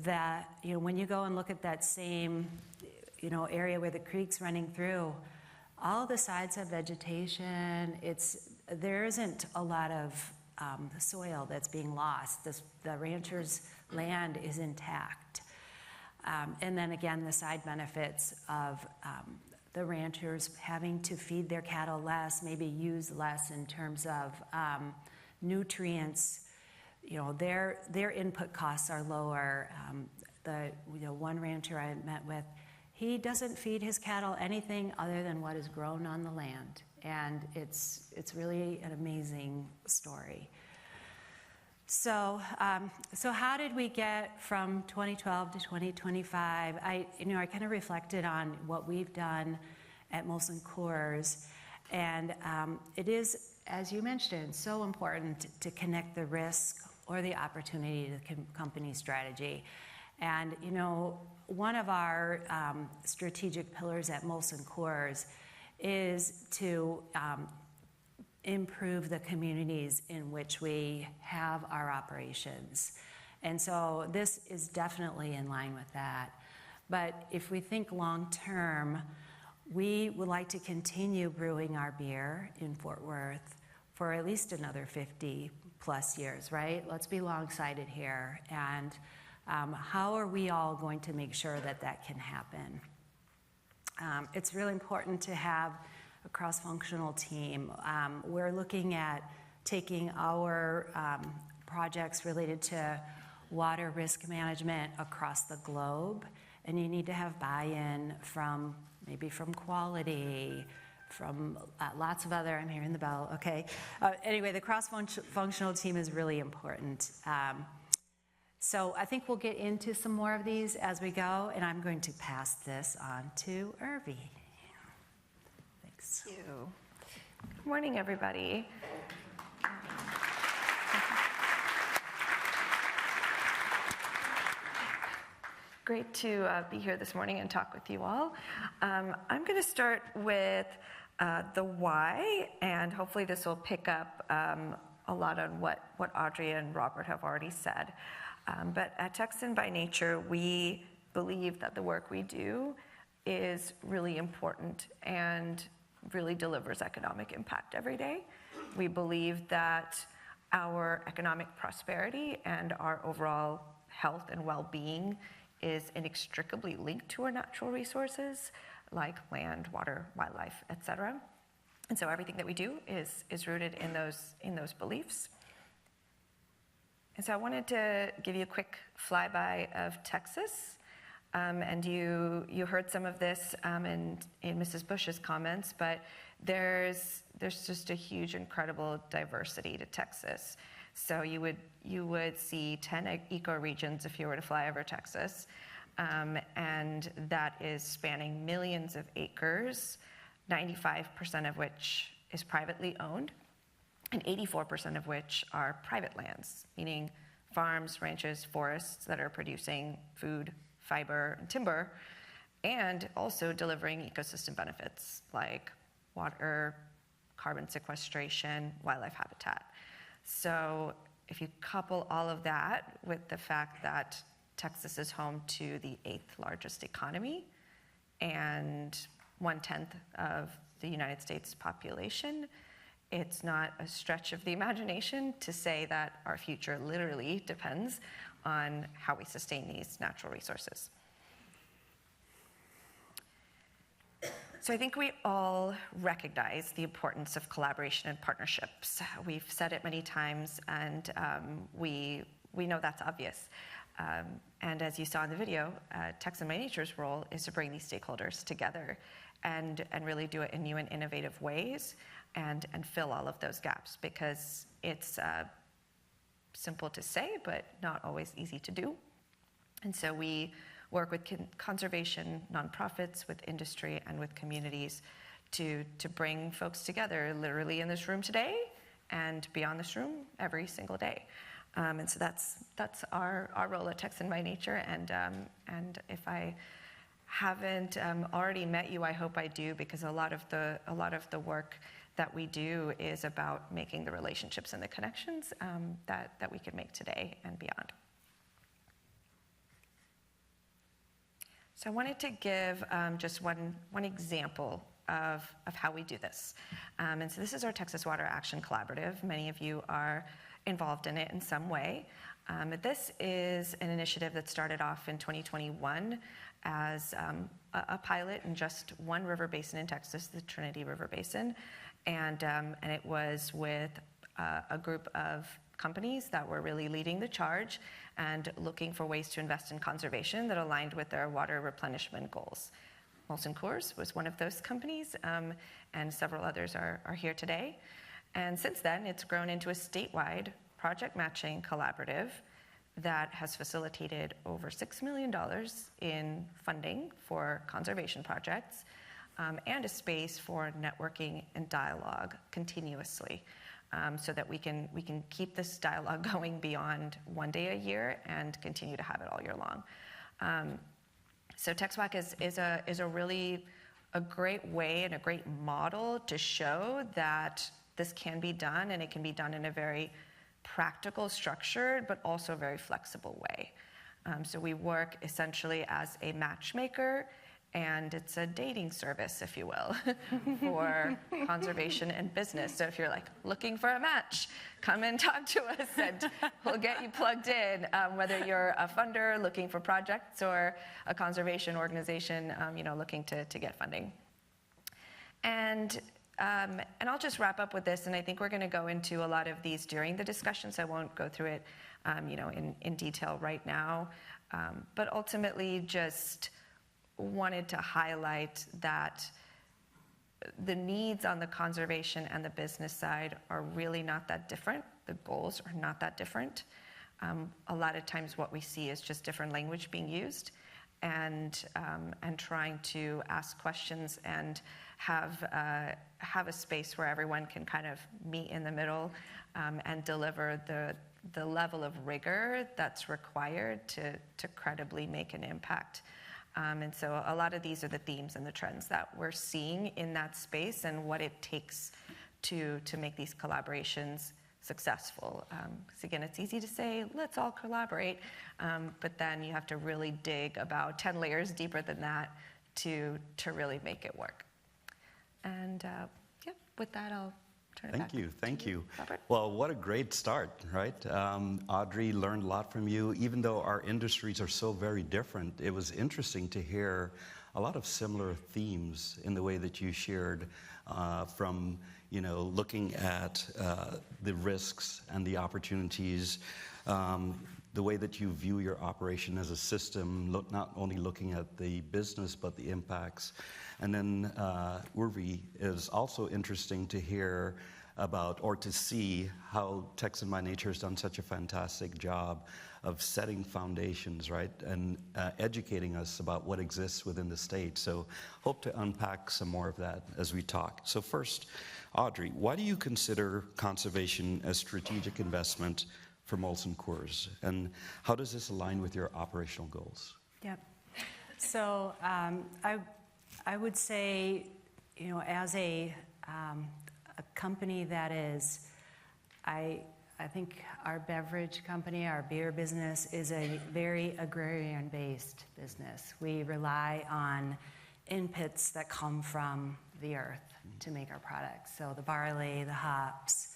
that when you go and look at that same area where the creek's running through, all the sides have vegetation. There isn't a lot of soil that's being lost. The rancher's land is intact. And then again, the side benefits of the ranchers having to feed their cattle less, maybe use less in terms of nutrients. Their input costs are lower. One rancher I met with, he doesn't feed his cattle anything other than what is grown on the land, and it's really an amazing story. So how did we get from 2012 to 2025? I kind of reflected on what we've done at Molson Coors, And it is, as you mentioned, so important to connect the risk or the opportunity to the company strategy. And, you know, one of our strategic pillars at Molson Coors is to improve the communities in which we have our operations. And so this is definitely in line with that. But if we think long term, we would like to continue brewing our beer in Fort Worth for at least another 50 plus years, right? Let's be long-sighted here. And how are we all going to make sure that that can happen? It's really important to have a cross-functional team. We're looking at taking our projects related to water risk management across the globe, and you need to have buy-in from maybe from quality, from lots of other, I'm hearing the bell, okay. Anyway, the cross-functional team is really important. So I think we'll get into some more of these as we go, and I'm going to pass this on to Irvi. Thanks. Thank you. Good morning, everybody. Great to be here this morning and talk with you all. I'm going to start with the why, and hopefully this will pick up a lot on what Audrey and Robert have already said. But at Texan by Nature, we believe that the work we do is really important and really delivers economic impact every day. We believe that our economic prosperity and our overall health and well-being is inextricably linked to our natural resources like land, water, wildlife, etc. And so everything that we do is rooted in those beliefs. And so I wanted to give you a quick flyby of Texas. And you heard some of this in Mrs. Bush's comments, but there's just a huge, incredible diversity to Texas. So you would see 10 ecoregions if you were to fly over Texas, and that is spanning millions of acres, 95% of which is privately owned, and 84% of which are private lands, meaning farms, ranches, forests that are producing food, fiber, and timber, and also delivering ecosystem benefits like water, carbon sequestration, wildlife habitat. So if you couple all of that with the fact that Texas is home to the 8th largest economy and 1/10 of the United States population, it's not a stretch of the imagination to say that our future literally depends on how we sustain these natural resources. So I think we all recognize the importance of collaboration and partnerships. We've said it many times, and we know that's obvious. And as you saw in the video, Texan by Nature's role is to bring these stakeholders together and really do it in new and innovative ways and fill all of those gaps, because it's simple to say, but not always easy to do. And so we work with conservation nonprofits, with industry, and with communities to bring folks together, literally in this room today and beyond this room every single day. And so that's our role at Texan by Nature. And if I haven't already met you, I hope I do, because a lot of the work that we do is about making the relationships and the connections that we can make today and beyond. So I wanted to give just one example of how we do this. And so this is our Texas Water Action Collaborative. Many of you are involved in it in some way. This is an initiative that started off in 2021 as a pilot in just one river basin in Texas, the Trinity River Basin. And it was with a group of companies that were really leading the charge and looking for ways to invest in conservation that aligned with their water replenishment goals. Molson Coors was one of those companies, and several others are here today. And since then, it's grown into a statewide project matching collaborative that has facilitated over $6 million in funding for conservation projects, and a space for networking and dialogue continuously, so that we can keep this dialogue going beyond one day a year and continue to have it all year long. So TexWAC is a really a great way and a great model to show that this can be done, and it can be done in a very practical, structured, but also very flexible way. So we work essentially as a matchmaker, and it's a dating service, if you will, for conservation and business. So if you're like looking for a match, come and talk to us and we'll get you plugged in, whether you're a funder looking for projects or a conservation organization, looking to get funding. And I'll just wrap up with this, and I think we're going to go into a lot of these during the discussion, so I won't go through it, in detail right now. But ultimately, just wanted to highlight that the needs on the conservation and the business side are really not that different. The goals are not that different. A lot of times, what we see is just different language being used, and trying to ask questions and have a space where everyone can kind of meet in the middle, and deliver the level of rigor that's required to credibly make an impact. And so a lot of these are the themes and the trends that we're seeing in that space, and what it takes to make these collaborations successful. Because again, it's easy to say, let's all collaborate, but then you have to really dig about 10 layers deeper than that to really make it work. And with that, I'll turn it back. Thank you. Robert. Well, what a great start, right? Audrey, learned a lot from you. Even though our industries are so very different, it was interesting to hear a lot of similar themes in the way that you shared, from looking at the risks and the opportunities, the way that you view your operation as a system, not only looking at the business but the impacts. And then Urvi, is also interesting to hear about, or to see how Texan by Nature has done such a fantastic job of setting foundations, right, and educating us about what exists within the state. So hope to unpack some more of that as we talk. So first, Audrey, why do you consider conservation a strategic investment for Molson Coors, and how does this align with your operational goals? Yep. So I would say, as a company that is, I think our beverage company, our beer business, is a very agrarian-based business. We rely on inputs that come from the earth to make our products. So the barley, the hops,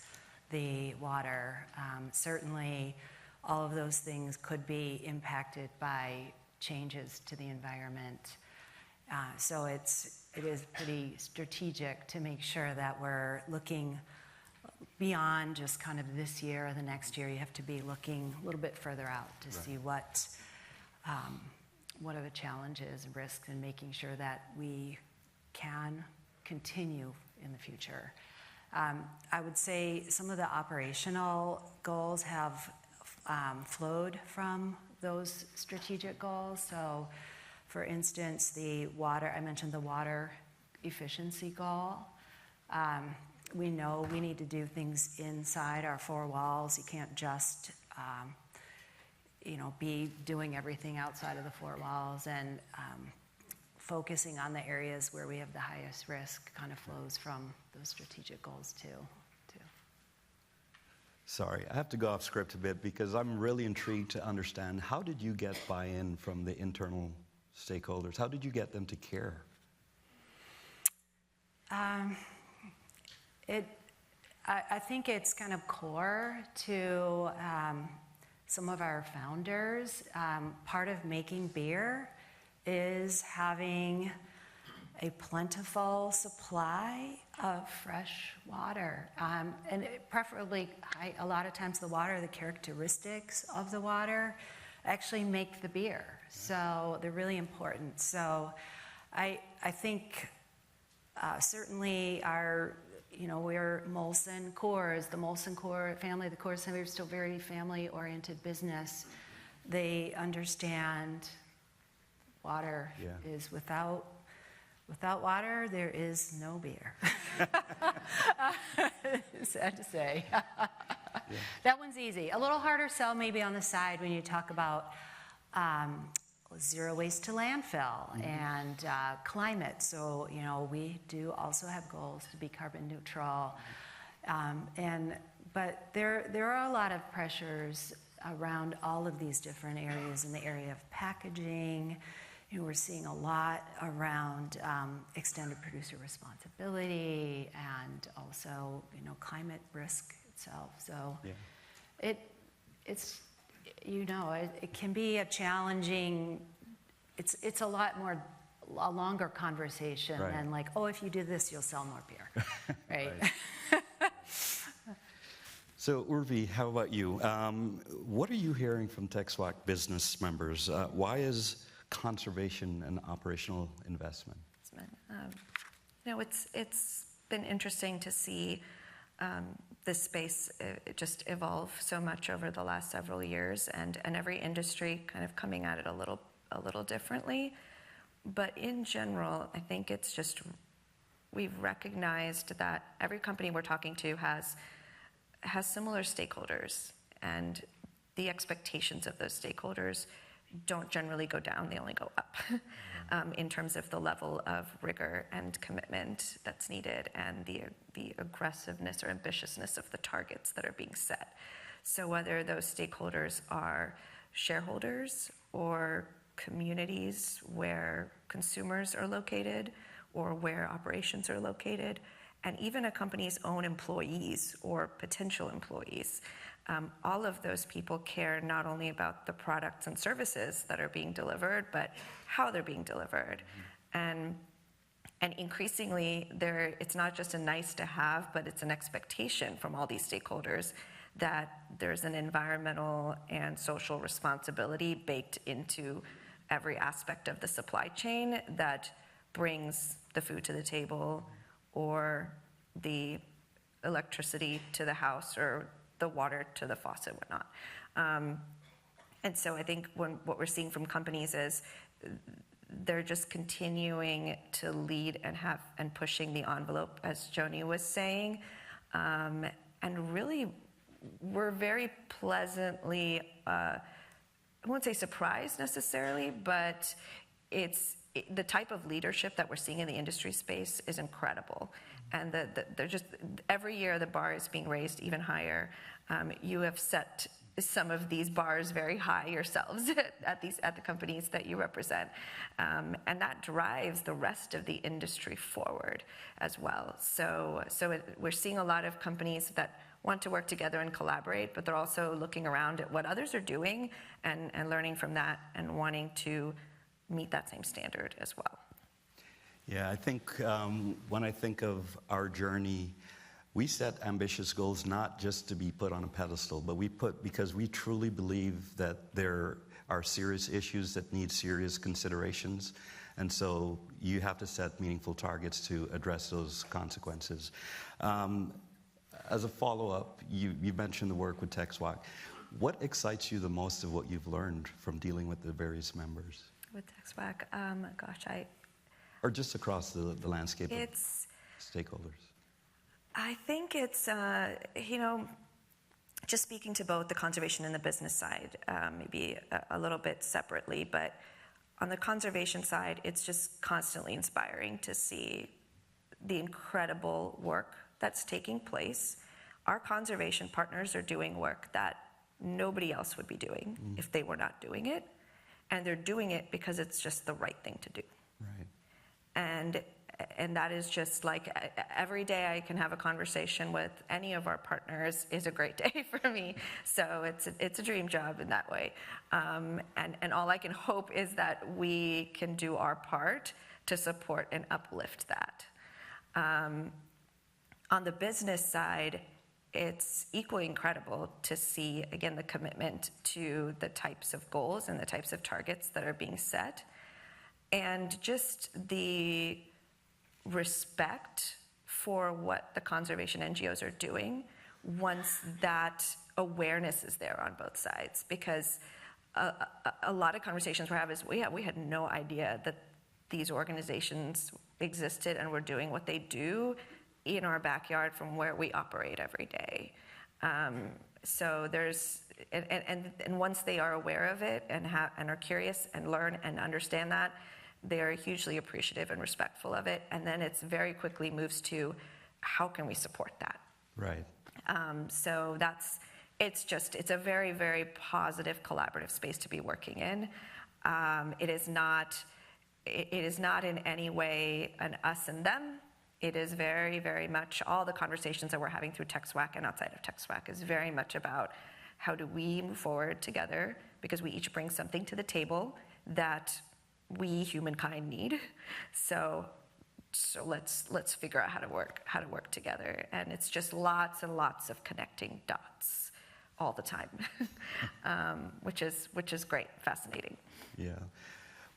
the water, certainly all of those things could be impacted by changes to the environment. So it is pretty strategic to make sure that we're looking beyond just kind of this year or the next year. You have to be looking a little bit further out to see what are the challenges and risks, and making sure that we can continue in the future. I would say some of the operational goals have flowed from those strategic goals. So, for instance, the water, I mentioned the water efficiency goal. We know we need to do things inside our four walls. You can't just, be doing everything outside of the four walls, and focusing on the areas where we have the highest risk kind of flows from those strategic goals too. Sorry, I have to go off script a bit because I'm really intrigued to understand, how did you get buy-in from the internal stakeholders? How did you get them to care? I think it's kind of core to some of our founders. Part of making beer is having a plentiful supply of fresh water. And preferably, a lot of times the water, the characteristics of the water actually make the beer. So they're really important. So I think certainly we're Molson Coors, the Molson Coors family, the Coors family, we're still very family-oriented business. They understand water is without Without water, there is no beer. Sad to say. That one's easy. A little harder sell maybe on the side when you talk about zero waste to landfill and climate. So, we do also have goals to be carbon neutral. But there are a lot of pressures around all of these different areas. In the area of packaging, we're seeing a lot around extended producer responsibility and also, climate risk itself. So it can be a challenging, it's a longer conversation than like, oh, if you do this, you'll sell more beer, right? So Urvi, how about you? What are you hearing from TexWAC business members? Why is conservation an operational investment? It's been interesting to see this space just evolve so much over the last several years, and every industry kind of coming at it a little differently. But in general, I think it's just we've recognized that every company we're talking to has similar stakeholders, and the expectations of those stakeholders don't generally go down, they only go up in terms of the level of rigor and commitment that's needed and the aggressiveness or ambitiousness of the targets that are being set. So whether those stakeholders are shareholders or communities where consumers are located or where operations are located, and even a company's own employees or potential employees, all of those people care not only about the products and services that are being delivered, but how they're being delivered. And increasingly, it's not just a nice to have, but it's an expectation from all these stakeholders that there's an environmental and social responsibility baked into every aspect of the supply chain that brings the food to the table or the electricity to the house or the water to the faucet, whatnot. And so I think what we're seeing from companies is they're just continuing to lead and pushing the envelope, as Joni was saying. And really, we're very pleasantly, I won't say surprised necessarily, but the type of leadership that we're seeing in the industry space is incredible. And they're just, every year the bar is being raised even higher. You have set some of these bars very high yourselves at the companies that you represent. And that drives the rest of the industry forward as well. So we're seeing a lot of companies that want to work together and collaborate, but they're also looking around at what others are doing and learning from that and wanting to meet that same standard as well. Yeah, I think when I think of our journey, we set ambitious goals not just to be put on a pedestal, but because we truly believe that there are serious issues that need serious considerations. And so you have to set meaningful targets to address those consequences. As a follow-up, you mentioned the work with TexWAC. What excites you the most of what you've learned from dealing with the various members? With TexWAC, or just across the landscape of stakeholders? I think it's, just speaking to both the conservation and the business side, maybe a little bit separately, but on the conservation side, it's just constantly inspiring to see the incredible work that's taking place. Our conservation partners are doing work that nobody else would be doing if they were not doing it. And they're doing it because it's just the right thing to do. Right. And that is just like every day I can have a conversation with any of our partners is a great day for me. So it's a dream job in that way. And all I can hope is that we can do our part to support and uplift that. On the business side, it's equally incredible to see, again, the commitment to the types of goals and the types of targets that are being set, and just the respect for what the conservation NGOs are doing once that awareness is there on both sides. Because a lot of conversations we're having is, we had no idea that these organizations existed and were doing what they do in our backyard from where we operate every day. So there's, and once they are aware of it and are curious and learn and understand that, they are hugely appreciative and respectful of it. And then it's very quickly moves to, how can we support that? Right. So it's a very, very positive collaborative space to be working in. It is not in any way an us and them. It is very, very much, all the conversations that we're having through TexWAC and outside of TexWAC is very much about how do we move forward together, because we each bring something to the table that we humankind need. So let's figure out how to work together. And it's just lots and lots of connecting dots all the time, which is great, fascinating. Yeah.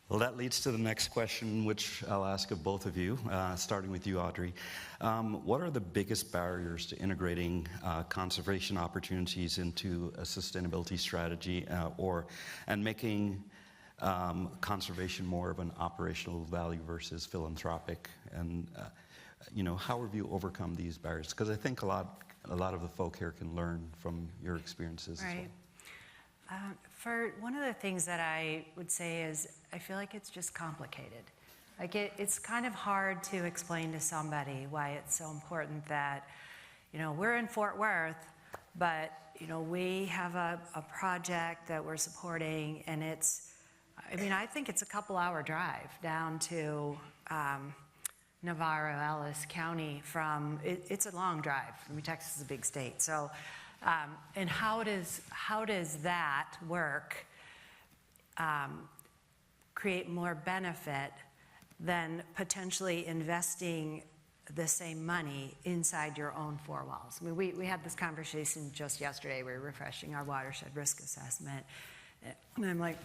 Well, that leads to the next question, which I'll ask of both of you, starting with you, Audrey. What are the biggest barriers to integrating conservation opportunities into a sustainability strategy and making conservation more of an operational value versus philanthropic? And, how have you overcome these barriers? Because I think a lot of the folk here can learn from your experiences as well. For one of the things that I would say is I feel like it's just complicated. Like it's kind of hard to explain to somebody why it's so important that, we're in Fort Worth, but, we have a project that we're supporting, and I think it's a couple-hour drive down to Navarro, Ellis County it's a long drive. Texas is a big state. So, and how does that work create more benefit than potentially investing the same money inside your own four walls? We had this conversation just yesterday. We were refreshing our watershed risk assessment. And I'm like,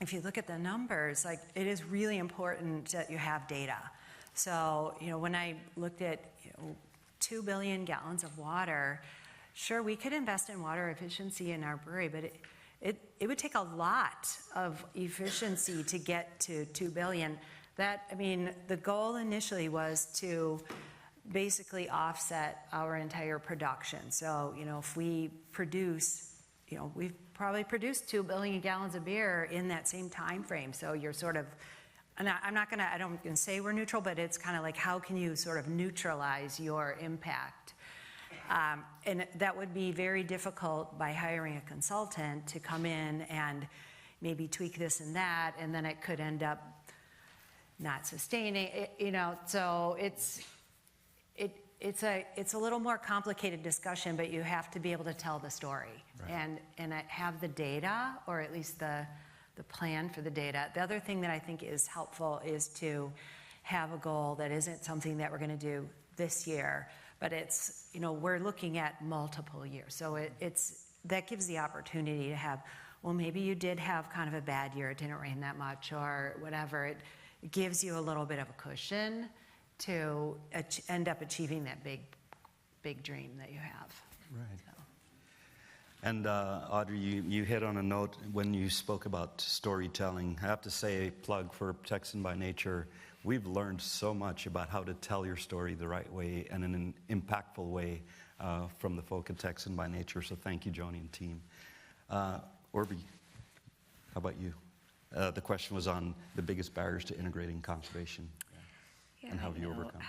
if you look at the numbers, it is really important that you have data. So, when I looked at 2 billion gallons of water, sure, we could invest in water efficiency in our brewery, but it would take a lot of efficiency to get to 2 billion. The goal initially was to basically offset our entire production. So, if we produce, we've probably produced 2 billion gallons of beer in that same time frame. So you're sort of, and I don't gonna say we're neutral, but it's kind of like, how can you sort of neutralize your impact? And that would be very difficult by hiring a consultant to come in and maybe tweak this and that, and then it could end up not sustaining it, so it's a little more complicated discussion, but you have to be able to tell the story. Right. and have the data, or at least the plan for the data. The other thing that I think is helpful is to have a goal that isn't something that we're going to do this year, but it's, we're looking at multiple years. So that gives the opportunity to have, well, maybe you did have kind of a bad year, it didn't rain that much or whatever. It gives you a little bit of a cushion to end up achieving that big dream that you have. Right. So. And Audrey, you hit on a note when you spoke about storytelling. I have to say, a plug for Texan by Nature. We've learned so much about how to tell your story the right way and in an impactful way from the folk at Texan by Nature. So thank you, Joni and team. Orby, how about you? The question was on the biggest barriers to integrating conservation and how have you overcome?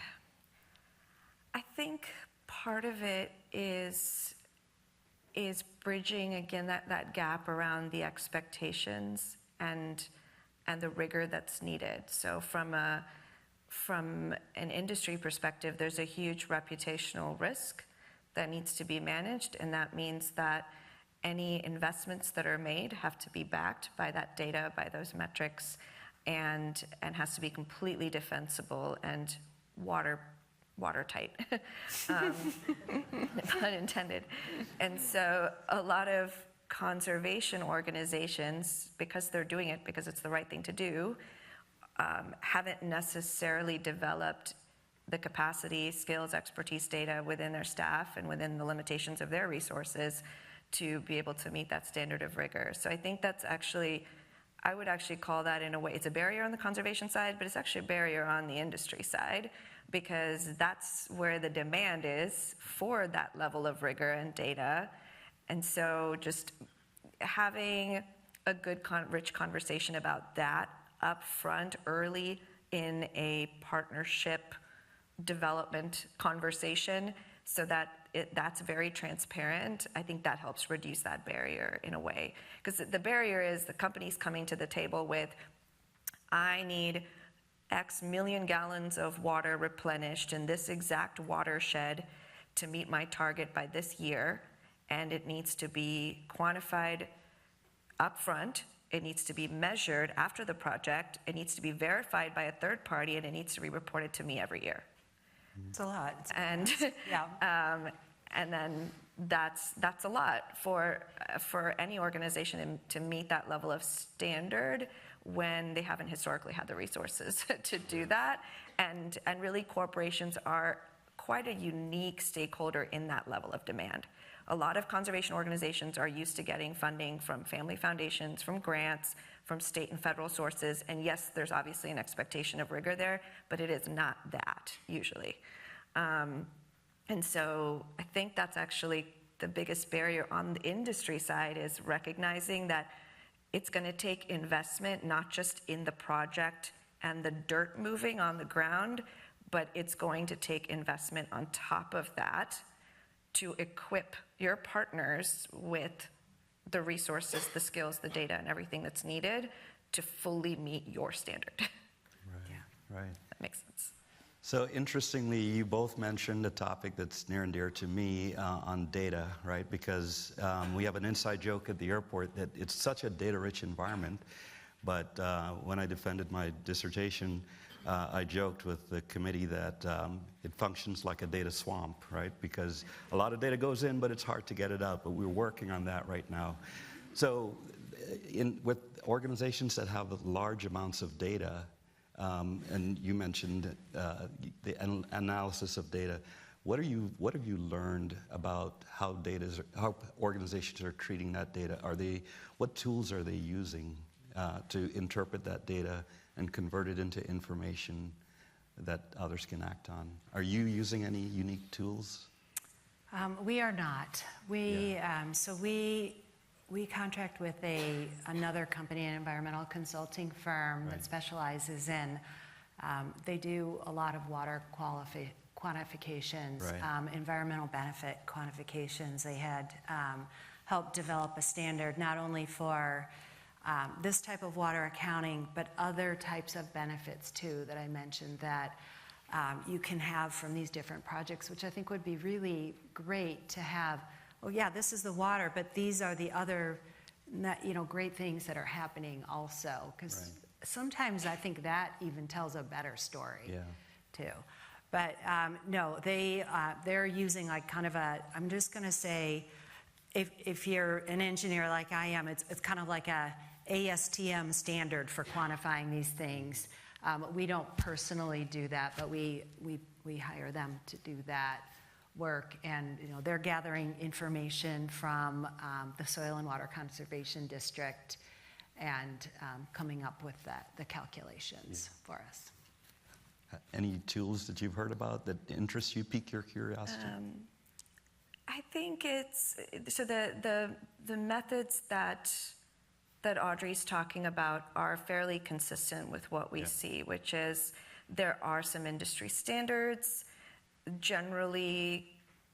I think part of it is bridging, again, that gap around the expectations and the rigor that's needed. So from an industry perspective, there's a huge reputational risk that needs to be managed, and that means that any investments that are made have to be backed by that data, by those metrics, and has to be completely defensible and watertight, pun intended. And so a lot of conservation organizations, because they're doing it because it's the right thing to do, haven't necessarily developed the capacity, skills, expertise, data within their staff and within the limitations of their resources to be able to meet that standard of rigor. So I think that's actually, I would actually call that, in a way, it's a barrier on the conservation side, but it's actually a barrier on the industry side, because that's where the demand is for that level of rigor and data. And so just having a good, rich conversation about that up front, early in a partnership development conversation, so that that's very transparent, I think that helps reduce that barrier in a way. Because the barrier is the company's coming to the table with, I need X million gallons of water replenished in this exact watershed to meet my target by this year, and it needs to be quantified upfront, it needs to be measured after the project, it needs to be verified by a third party, and it needs to be reported to me every year. It's a lot. And Yeah. and then that's a lot for any organization to meet that level of standard when they haven't historically had the resources to do that. And really, corporations are quite a unique stakeholder in that level of demand. A lot of conservation organizations are used to getting funding from family foundations, from grants, from state and federal sources, and yes, there's obviously an expectation of rigor there, but it is not that, usually. And so I think that's actually the biggest barrier on the industry side, is recognizing that it's going to take investment, not just in the project and the dirt moving on the ground, but it's going to take investment on top of that to equip your partners with the resources, the skills, the data, and everything that's needed to fully meet your standard. Right. That makes sense. So interestingly, you both mentioned a topic that's near and dear to me on data, right? Because we have an inside joke at the airport that it's such a data-rich environment. But when I defended my dissertation, I joked with the committee that it functions like a data swamp, right? Because a lot of data goes in, but it's hard to get it out. But we're working on that right now. So with organizations that have large amounts of data, and you mentioned the analysis of data, what have you learned about how organizations are treating that data? What tools are they using to interpret that data and convert it into information that others can act on? Are you using any unique tools? We are not. We contract with another company, an environmental consulting firm that specializes in, they do a lot of water quantifications, environmental benefit quantifications. They had helped develop a standard not only for this type of water accounting, but other types of benefits too that I mentioned that you can have from these different projects, which I think would be really great to have. Oh yeah, this is the water, but these are the other, great things that are happening also. Because sometimes I think that even tells a better story, too. But no, they're using like kind of I'm just going to say, if you're an engineer like I am, it's kind of like a ASTM standard for quantifying these things. We don't personally do that, but we hire them to do that work, and they're gathering information from the Soil and Water Conservation District and coming up with the calculations for us. Any tools that you've heard about that interest you, pique your curiosity? I think it's so the methods that Audrey's talking about are fairly consistent with what we see, which is there are some industry standards. Generally,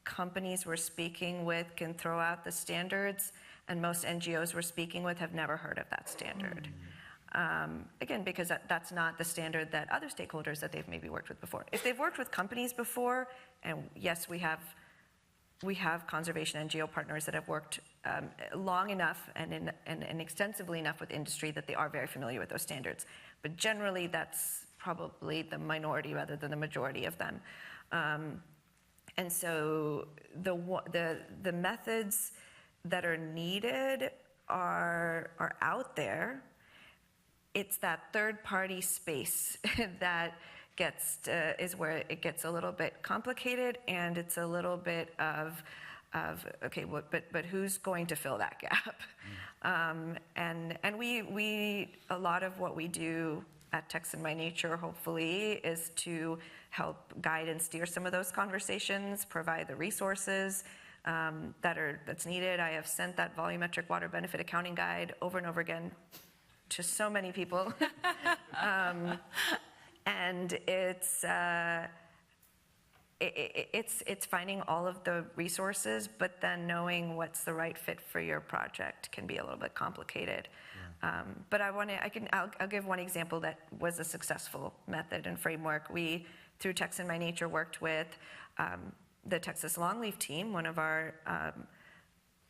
companies we're speaking with can throw out the standards, and most NGOs we're speaking with have never heard of that standard. Again, because that's not the standard that other stakeholders that they've maybe worked with before. If they've worked with companies before, and yes, we have conservation NGO partners that have worked long enough and extensively enough with industry that they are very familiar with those standards. But generally, that's probably the minority rather than the majority of them. And so the methods that are needed are out there. It's that third-party space that is where it gets a little bit complicated, and it's a little bit of okay, but who's going to fill that gap? And we a lot of what we do at Texan by Nature, hopefully, is to help guide and steer some of those conversations, provide the resources that's needed. I have sent that volumetric water benefit accounting guide over and over again to so many people, and it's finding all of the resources, but then knowing what's the right fit for your project can be a little bit complicated. But I'll give one example that was a successful method and framework. We, through Texan by Nature, worked with the Texas Longleaf team, one of our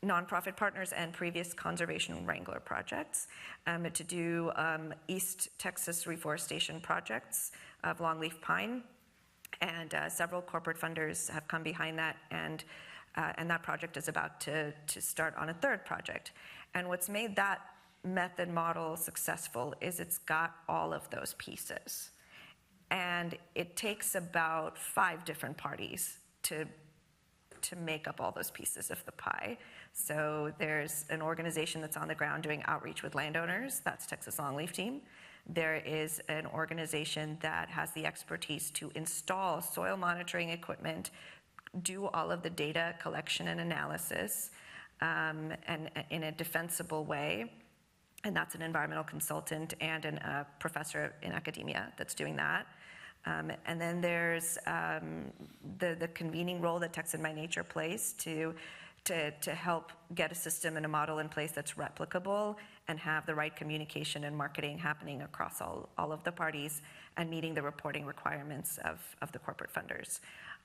nonprofit partners and previous conservation wrangler projects, to do East Texas reforestation projects of longleaf pine. And several corporate funders have come behind that, and that project is about to start on a third project. And what's made that method model successful is it's got all of those pieces. And it takes about 5 different parties to make up all those pieces of the pie. So there's an organization that's on the ground doing outreach with landowners. That's Texas Longleaf team. There is an organization that has the expertise to install soil monitoring equipment, do all of the data collection and analysis, and in a defensible way. And that's an environmental consultant and a professor in academia that's doing that. And then there's the convening role that Texan by Nature plays to help get a system and a model in place that's replicable and have the right communication and marketing happening across all of the parties and meeting the reporting requirements of the corporate funders.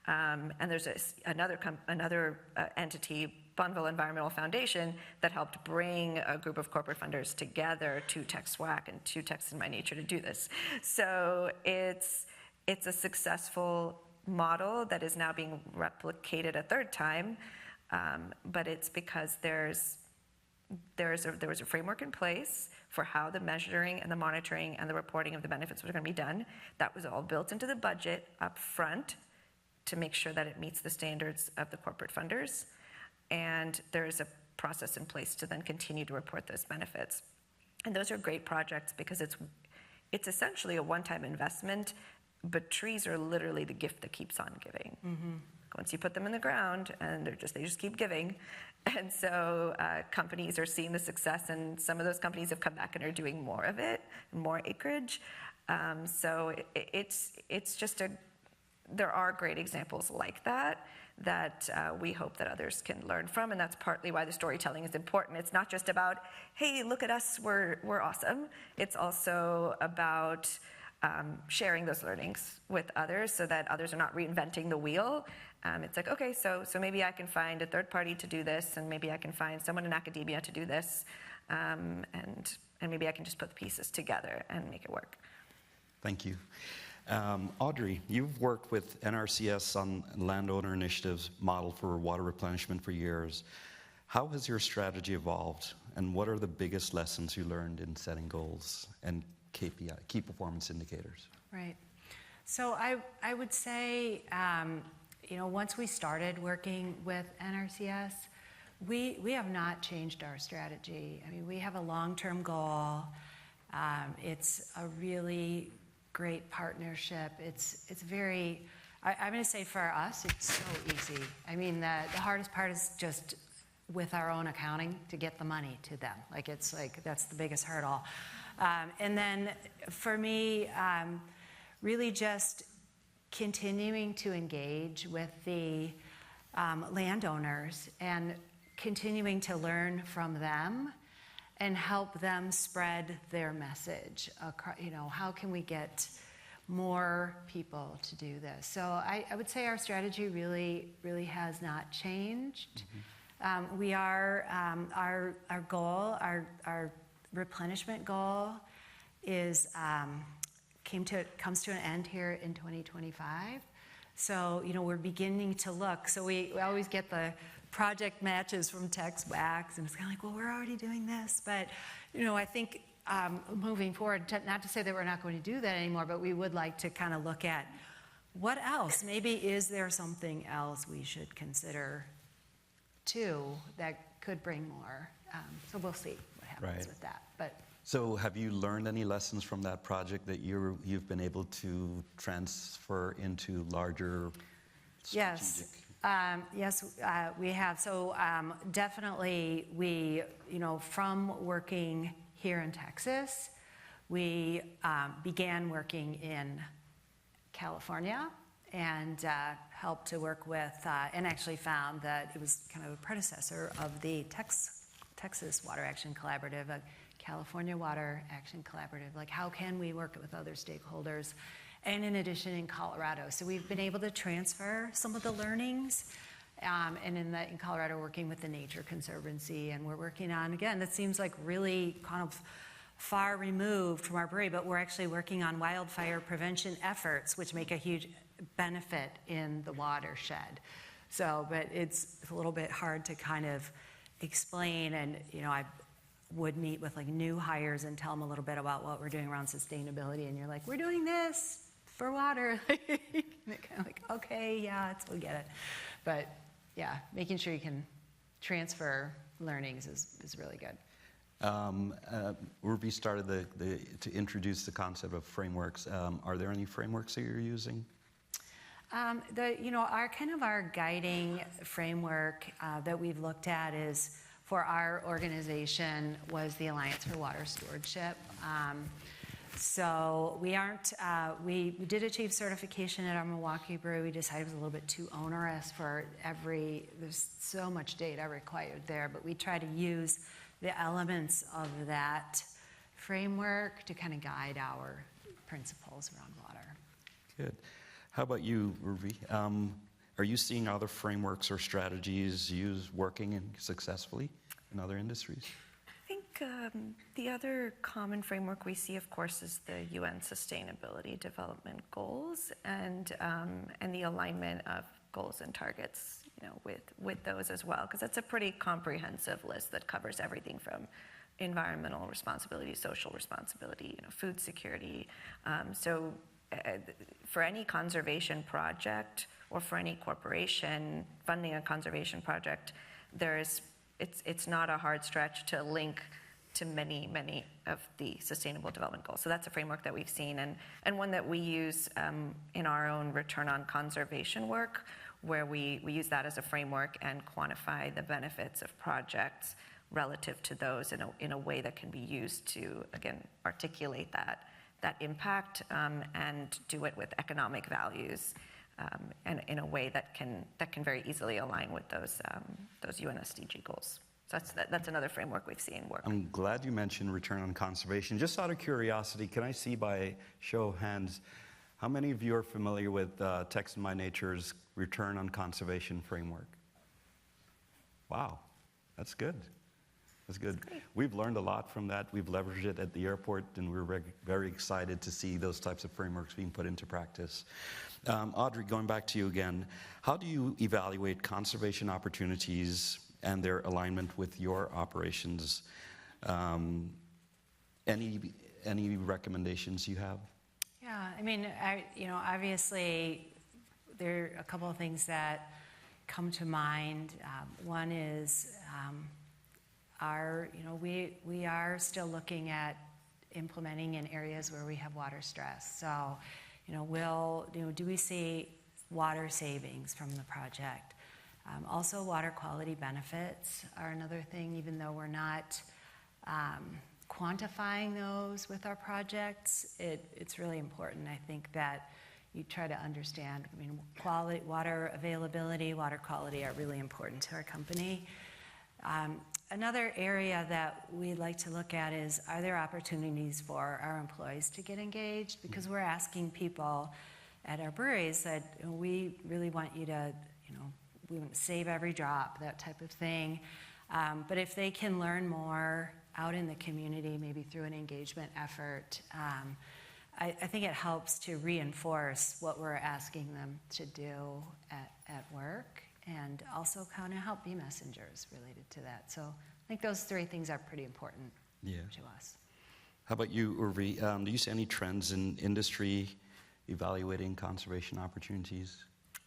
And there's another entity, Bonneville Environmental Foundation, that helped bring a group of corporate funders together to TexWAC and to Texan by Nature to do this. So it's a successful model that is now being replicated a third time, but it's because there was a framework in place for how the measuring and the monitoring and the reporting of the benefits was going to be done. That was all built into the budget up front to make sure that it meets the standards of the corporate funders. And there is a process in place to then continue to report those benefits. And those are great projects because it's essentially a one-time investment, but trees are literally the gift that keeps on giving. Mm-hmm. Once you put them in the ground, and they just keep giving. And so companies are seeing the success, and some of those companies have come back and are doing more of it, more acreage. So it's just there are great examples like that we hope that others can learn from, and that's partly why the storytelling is important. It's not just about, hey, look at us, we're awesome. It's also about sharing those learnings with others so that others are not reinventing the wheel. It's like, okay, so maybe I can find a third party to do this, and maybe I can find someone in academia to do this, and maybe I can just put the pieces together and make it work. Thank you. Audrey, you've worked with NRCS on landowner initiatives model for water replenishment for years. How has your strategy evolved, and what are the biggest lessons you learned in setting goals and KPI, key performance indicators? Right. So I would say, once we started working with NRCS, we have not changed our strategy. I mean, we have a long-term goal. It's a really great partnership. It's very, I'm going to say for us, it's so easy. I mean, the hardest part is just with our own accounting to get the money to them. That's the biggest hurdle. And then for me, really just continuing to engage with the landowners and continuing to learn from them and help them spread their message. How can we get more people to do this? So I would say our strategy really has not changed. Mm-hmm. We are, our goal, our replenishment goal is comes to an end here in 2025. So, we're beginning to look. So we always get the project matches from TexWAC, and it's kind of like, well, we're already doing this. But, I think moving forward, not to say that we're not going to do that anymore, but we would like to kind of look at what else. Maybe is there something else we should consider too that could bring more. So we'll see what happens Right. with that. But So have you learned any lessons from that project that you've been able to transfer into larger strategic? We have. So definitely we, from working here in Texas, we began working in California and helped to work with, and actually found that it was kind of a predecessor of the Texas Water Action Collaborative, a California Water Action Collaborative. Like, how can we work with other stakeholders? And in addition, in Colorado. So we've been able to transfer some of the learnings. And in Colorado, working with the Nature Conservancy, and we're working on, again, that seems like really kind of far removed from our brewery, but we're actually working on wildfire prevention efforts, which make a huge benefit in the watershed. So, but it's a little bit hard to kind of explain, and I would meet with like new hires and tell them a little bit about what we're doing around sustainability, and you're like, we're doing this for water. And they're kind of like, okay, yeah, we get it. But yeah, making sure you can transfer learnings is really good. Ruby started to introduce the concept of frameworks. Are there any frameworks that you're using? Our guiding framework that we've looked at is, for our organization, was the Alliance for Water Stewardship. So we did achieve certification at our Milwaukee brewery. We decided it was a little bit too onerous there's so much data required there, but we try to use the elements of that framework to kind of guide our principles around water. Good. How about you, Ruby? Are you seeing other frameworks or strategies working successfully in other industries? I think the other common framework we see, of course, is the UN Sustainability Development Goals and the alignment of goals and targets, with those as well, because that's a pretty comprehensive list that covers everything from environmental responsibility, social responsibility, food security. So for any conservation project or for any corporation funding a conservation project, it's not a hard stretch to link to many of the Sustainable Development Goals. So that's a framework that we've seen, and one that we use in our own return on conservation work, where we use that as a framework and quantify the benefits of projects relative to those in a way that can be used to, again, articulate that impact and do it with economic values and in a way that can very easily align with those UN SDG goals. So that's another framework we've seen work. I'm glad you mentioned return on conservation. Just out of curiosity, can I see by show of hands, how many of you are familiar with Texan by Nature's return on conservation framework? Wow, that's good. That's good. We've learned a lot from that. We've leveraged it at the airport, and we're very excited to see those types of frameworks being put into practice. Audrey, going back to you again, how do you evaluate conservation opportunities and their alignment with your operations? Any recommendations you have? Yeah, I mean, obviously there are a couple of things that come to mind. One is we are still looking at implementing in areas where we have water stress. So, do we see water savings from the project? Also, water quality benefits are another thing, even though we're not quantifying those with our projects. It's really important, I think, that you try to understand. I mean, quality, water availability, water quality are really important to our company. Another area that we like to look at is, are there opportunities for our employees to get engaged? Because we're asking people at our breweries that we really want you to, we want to save every drop, that type of thing. But if they can learn more out in the community, maybe through an engagement effort, I think it helps to reinforce what we're asking them to do at work, and also kind of help be messengers related to that. So I think those three things are pretty important to us. How about you, Urvi? Do you see any trends in industry evaluating conservation opportunities?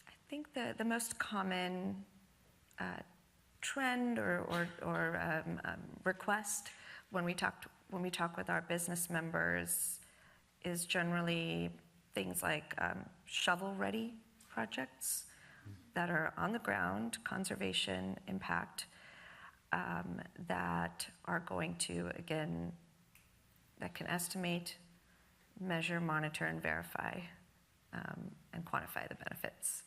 I think the most common trend or request when we talk with our business members is generally things like shovel-ready projects that are on the ground, conservation impact, that are going to, again, that can estimate, measure, monitor, and verify, and quantify the benefits.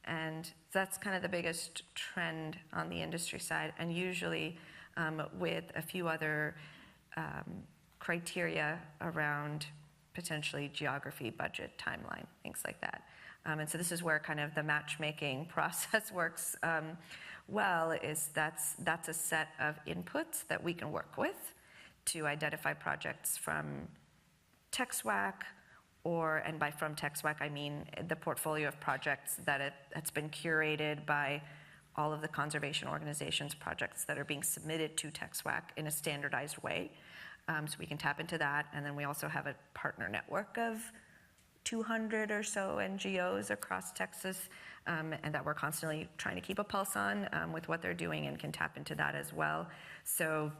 And that's kind of the biggest trend on the industry side, and usually with a few other criteria around potentially geography, budget, timeline, things like that. And so this is where kind of the matchmaking process works well, is that's a set of inputs that we can work with to identify projects from TxWAC, and by from TxWAC I mean the portfolio of projects that's been curated by all of the conservation organizations, projects that are being submitted to TxWAC in a standardized way. So we can tap into that, and then we also have a partner network of 200 or so NGOs across Texas, and that we're constantly trying to keep a pulse on with what they're doing, and can tap into that as well. So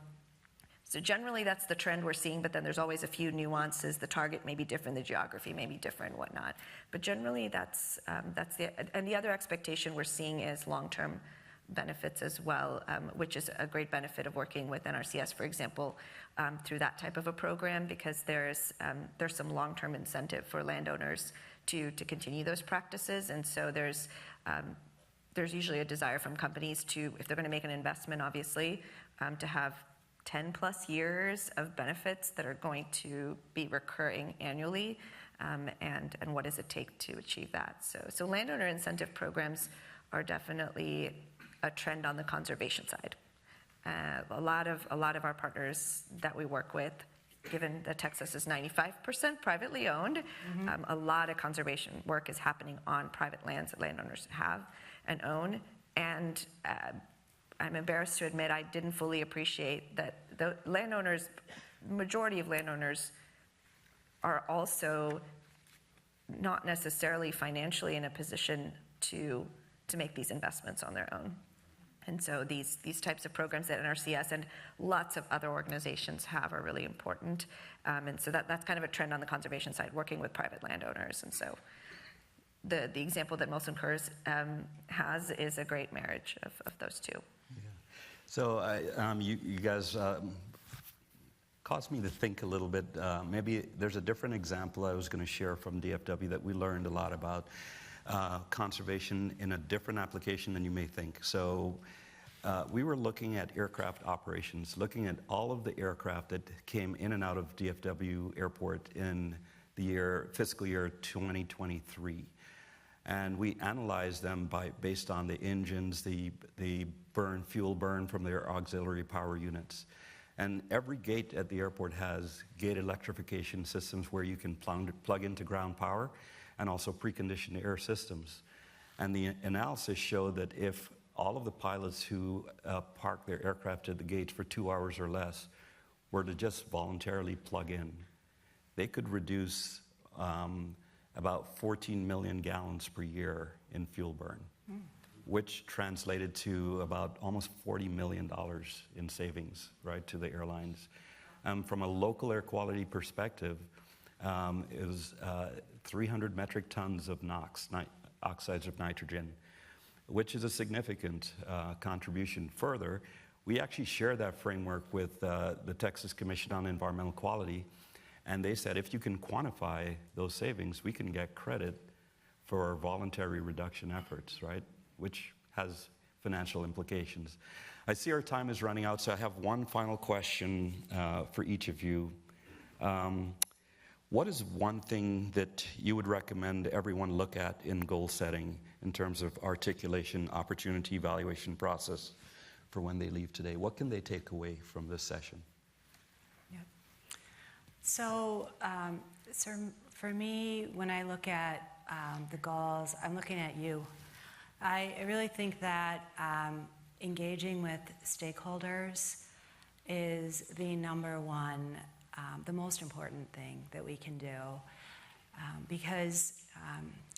generally that's the trend we're seeing, but then there's always a few nuances. The target may be different, the geography may be different, whatnot. But generally that's the other expectation we're seeing is long-term benefits as well, which is a great benefit of working with NRCS, for example, through that type of a program, because there's some long-term incentive for landowners to continue those practices. And so there's usually a desire from companies to, if they're going to make an investment, obviously, to have 10 plus years of benefits that are going to be recurring annually, and what does it take to achieve that? So landowner incentive programs are definitely a trend on the conservation side. A lot of our partners that we work with, given that Texas is 95% privately owned, a lot of conservation work is happening on private lands that landowners have and own. And I'm embarrassed to admit I didn't fully appreciate that the landowners, majority of landowners, are also not necessarily financially in a position to make these investments on their own. And so these types of programs that NRCS and lots of other organizations have are really important. And so that's kind of a trend on the conservation side, working with private landowners. And so the example that Molson Coors has is a great marriage of those two. Yeah. So you guys caused me to think a little bit. Maybe there's a different example I was going to share from DFW that we learned a lot about. Conservation in a different application than you may think. So we were looking at aircraft operations, looking at all of the aircraft that came in and out of DFW Airport in the fiscal year 2023. And we analyzed them based on the engines, the fuel burn from their auxiliary power units. And every gate at the airport has gate electrification systems where you can plug into ground power, and also preconditioned air systems. And the analysis showed that if all of the pilots who park their aircraft at the gates for 2 hours or less were to just voluntarily plug in, they could reduce about 14 million gallons per year in fuel burn, which translated to about almost $40 million in savings, right, to the airlines. From a local air quality perspective, it was 300 metric tons of NOx, oxides of nitrogen, which is a significant contribution. Further, we actually share that framework with the Texas Commission on Environmental Quality, and they said if you can quantify those savings, we can get credit for our voluntary reduction efforts, right, which has financial implications. I see our time is running out, so I have one final question for each of you. What is one thing that you would recommend everyone look at in goal setting in terms of articulation, opportunity evaluation process for when they leave today? What can they take away from this session? Yeah. So for me, when I look at the goals, I'm looking at you. I really think that engaging with stakeholders is the number one, the most important thing that we can do, because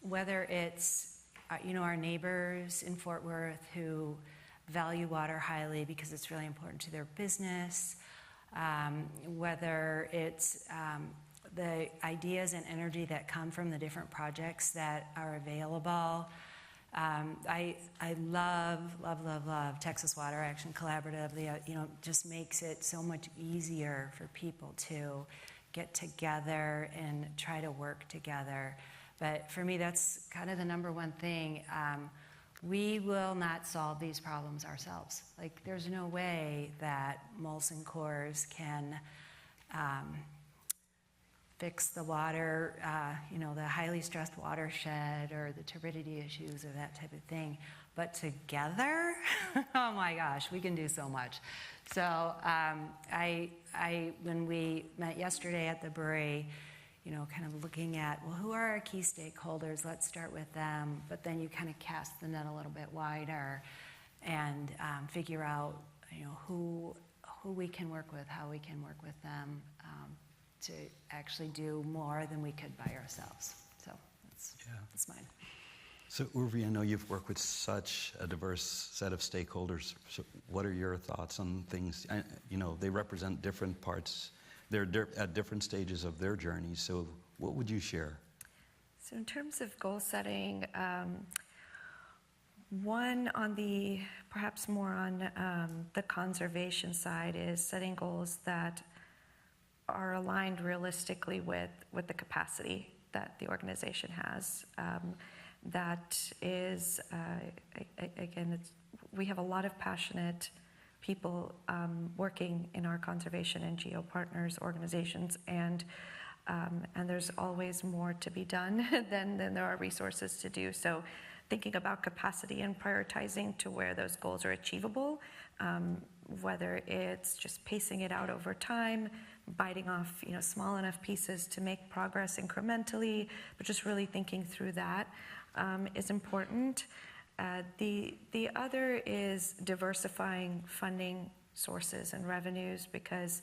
whether it's our neighbors in Fort Worth who value water highly because it's really important to their business, whether it's the ideas and energy that come from the different projects that are available. I love Texas Water Action Collaborative. Just makes it so much easier for people to get together and try to work together. But for me, that's kind of the number one thing. We will not solve these problems ourselves. Like, there's no way that Molson Coors can fix the water, the highly stressed watershed or the turbidity issues or that type of thing. But together, oh my gosh, we can do so much. So when we met yesterday at the brewery, kind of looking at, well, who are our key stakeholders? Let's start with them. But then you kind of cast the net a little bit wider and figure out, who we can work with, how we can work with them to actually do more than we could by ourselves. So that's mine. So Urvi, I know you've worked with such a diverse set of stakeholders. So what are your thoughts on things? They represent different parts. They're at different stages of their journey. So what would you share? So in terms of goal setting, one on the, perhaps more on the conservation side, is setting goals that are aligned realistically with the capacity that the organization has. That is, again, we have a lot of passionate people working in our conservation NGO partners organizations, and there's always more to be done than there are resources to do. So thinking about capacity and prioritizing to where those goals are achievable, whether it's just pacing it out over time, biting off small enough pieces to make progress incrementally, but just really thinking through that is important. The other is diversifying funding sources and revenues, because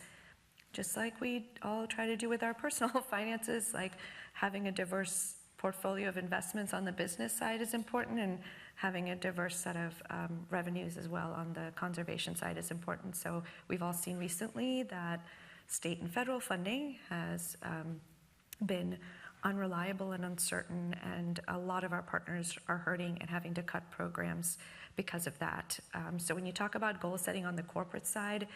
just like we all try to do with our personal finances, like having a diverse portfolio of investments on the business side is important, and having a diverse set of revenues as well on the conservation side is important. So we've all seen recently that state and federal funding has been unreliable and uncertain, and a lot of our partners are hurting and having to cut programs because of that. So when you talk about goal setting on the corporate side,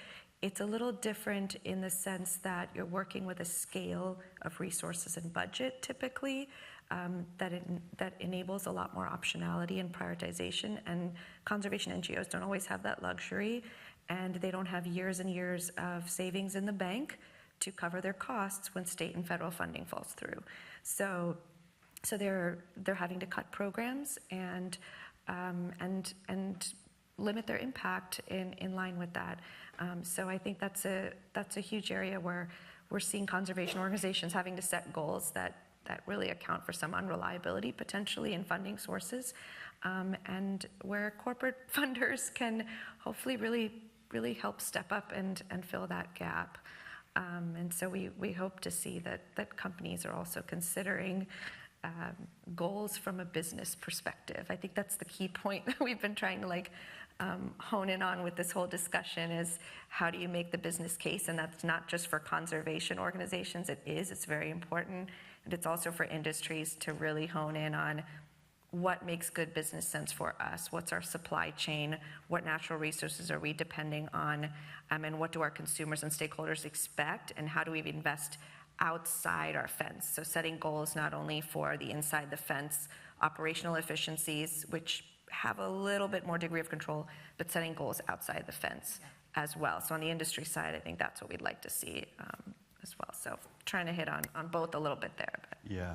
it's a little different in the sense that you're working with a scale of resources and budget typically that enables a lot more optionality and prioritization, and conservation NGOs don't always have that luxury, and they don't have years and years of savings in the bank to cover their costs when state and federal funding falls through. So they're having to cut programs and limit their impact in line with that. So I think that's a huge area where we're seeing conservation organizations having to set goals that really account for some unreliability potentially in funding sources, and where corporate funders can hopefully really help step up and fill that gap. And so we hope to see that companies are also considering goals from a business perspective. I think that's the key point that we've been trying to hone in on with this whole discussion, is how do you make the business case? And that's not just for conservation organizations. It's very important. And it's also for industries to really hone in on what makes good business sense for us. What's our supply chain? What natural resources are we depending on? And what do our consumers and stakeholders expect? And how do we invest outside our fence? So setting goals not only for the inside the fence operational efficiencies, which have a little bit more degree of control, but setting goals outside the fence as well. So on the industry side, I think that's what we'd like to see as well. So trying to hit on both a little bit there. But. Yeah.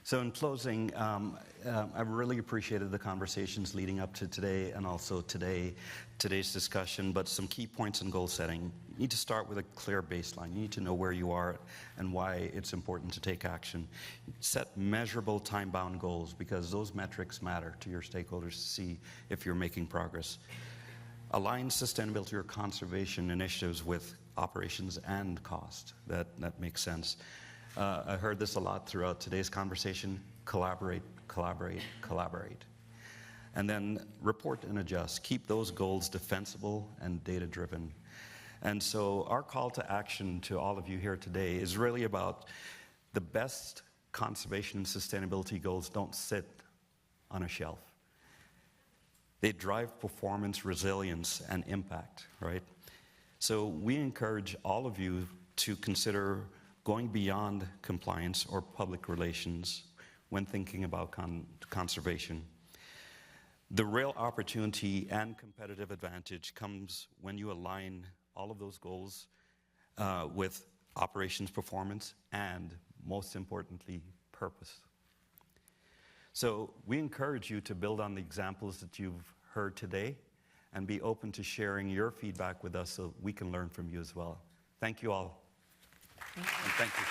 So in closing, I really appreciated the conversations leading up to today and also today's discussion, but some key points in goal setting. You need to start with a clear baseline. You need to know where you are and why it's important to take action. Set measurable time-bound goals, because those metrics matter to your stakeholders to see if you're making progress. Align sustainability or conservation initiatives with operations and cost. That makes sense. I heard this a lot throughout today's conversation. Collaborate, collaborate, collaborate. and then report and adjust. Keep those goals defensible and data-driven. And so our call to action to all of you here today is really about the best conservation and sustainability goals don't sit on a shelf. They drive performance, resilience, and impact, right? So we encourage all of you to consider going beyond compliance or public relations when thinking about conservation. The real opportunity and competitive advantage comes when you align all of those goals with operations performance and, most importantly, purpose. So we encourage you to build on the examples that you've heard today and be open to sharing your feedback with us so we can learn from you as well. Thank you all. Thank you. And thank you.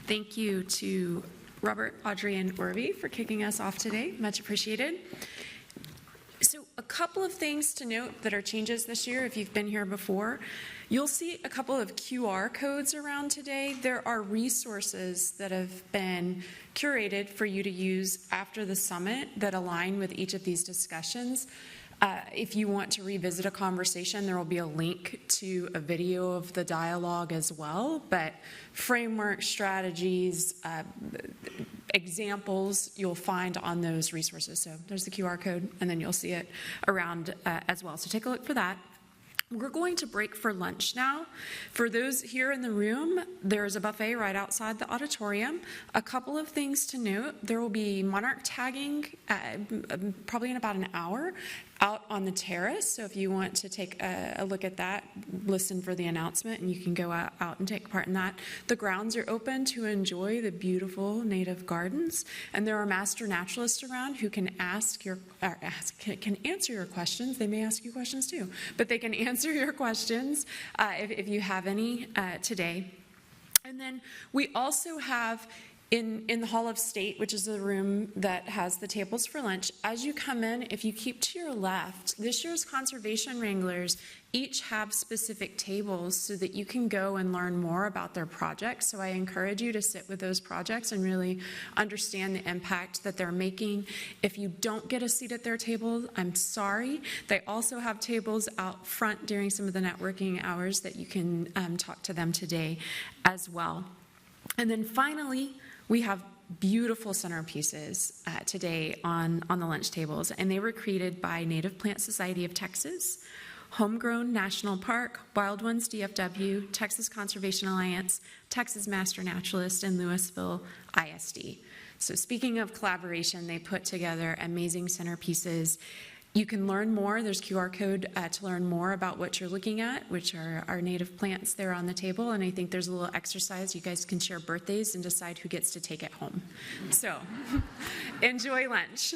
Thank you to Robert, Audrey, and Orby for kicking us off today. Much appreciated. So a couple of things to note that are changes this year if you've been here before. You'll see a couple of QR codes around today. There are resources that have been curated for you to use after the summit that align with each of these discussions. If you want to revisit a conversation, there will be a link to a video of the dialogue as well, but framework, strategies, examples you'll find on those resources. So there's the QR code, and then you'll see it around as well. So take a look for that. We're going to break for lunch now. For those here in the room, there's a buffet right outside the auditorium. A couple of things to note. There will be monarch tagging probably in about an hour out on the terrace. So if you want to take a look at that, listen for the announcement, and you can go out and take part in that. The grounds are open to enjoy the beautiful native gardens, and there are master naturalists around who can can answer your questions. They may ask you questions too, but they can answer your questions if you have any today. And then we also have in the Hall of State, which is the room that has the tables for lunch, as you come in, if you keep to your left, this year's conservation wranglers each have specific tables so that you can go and learn more about their projects. So I encourage you to sit with those projects and really understand the impact that they're making. If you don't get a seat at their table, I'm sorry. They also have tables out front during some of the networking hours that you can talk to them today as well. And then finally, we have beautiful centerpieces today on the lunch tables, and they were created by Native Plant Society of Texas, Homegrown National Park, Wild Ones DFW, Texas Conservation Alliance, Texas Master Naturalist, and Louisville ISD. So speaking of collaboration, they put together amazing centerpieces. You can learn more. There's QR code to learn more about what you're looking at, which are our native plants there on the table. And I think there's a little exercise. You guys can share birthdays and decide who gets to take it home. So enjoy lunch.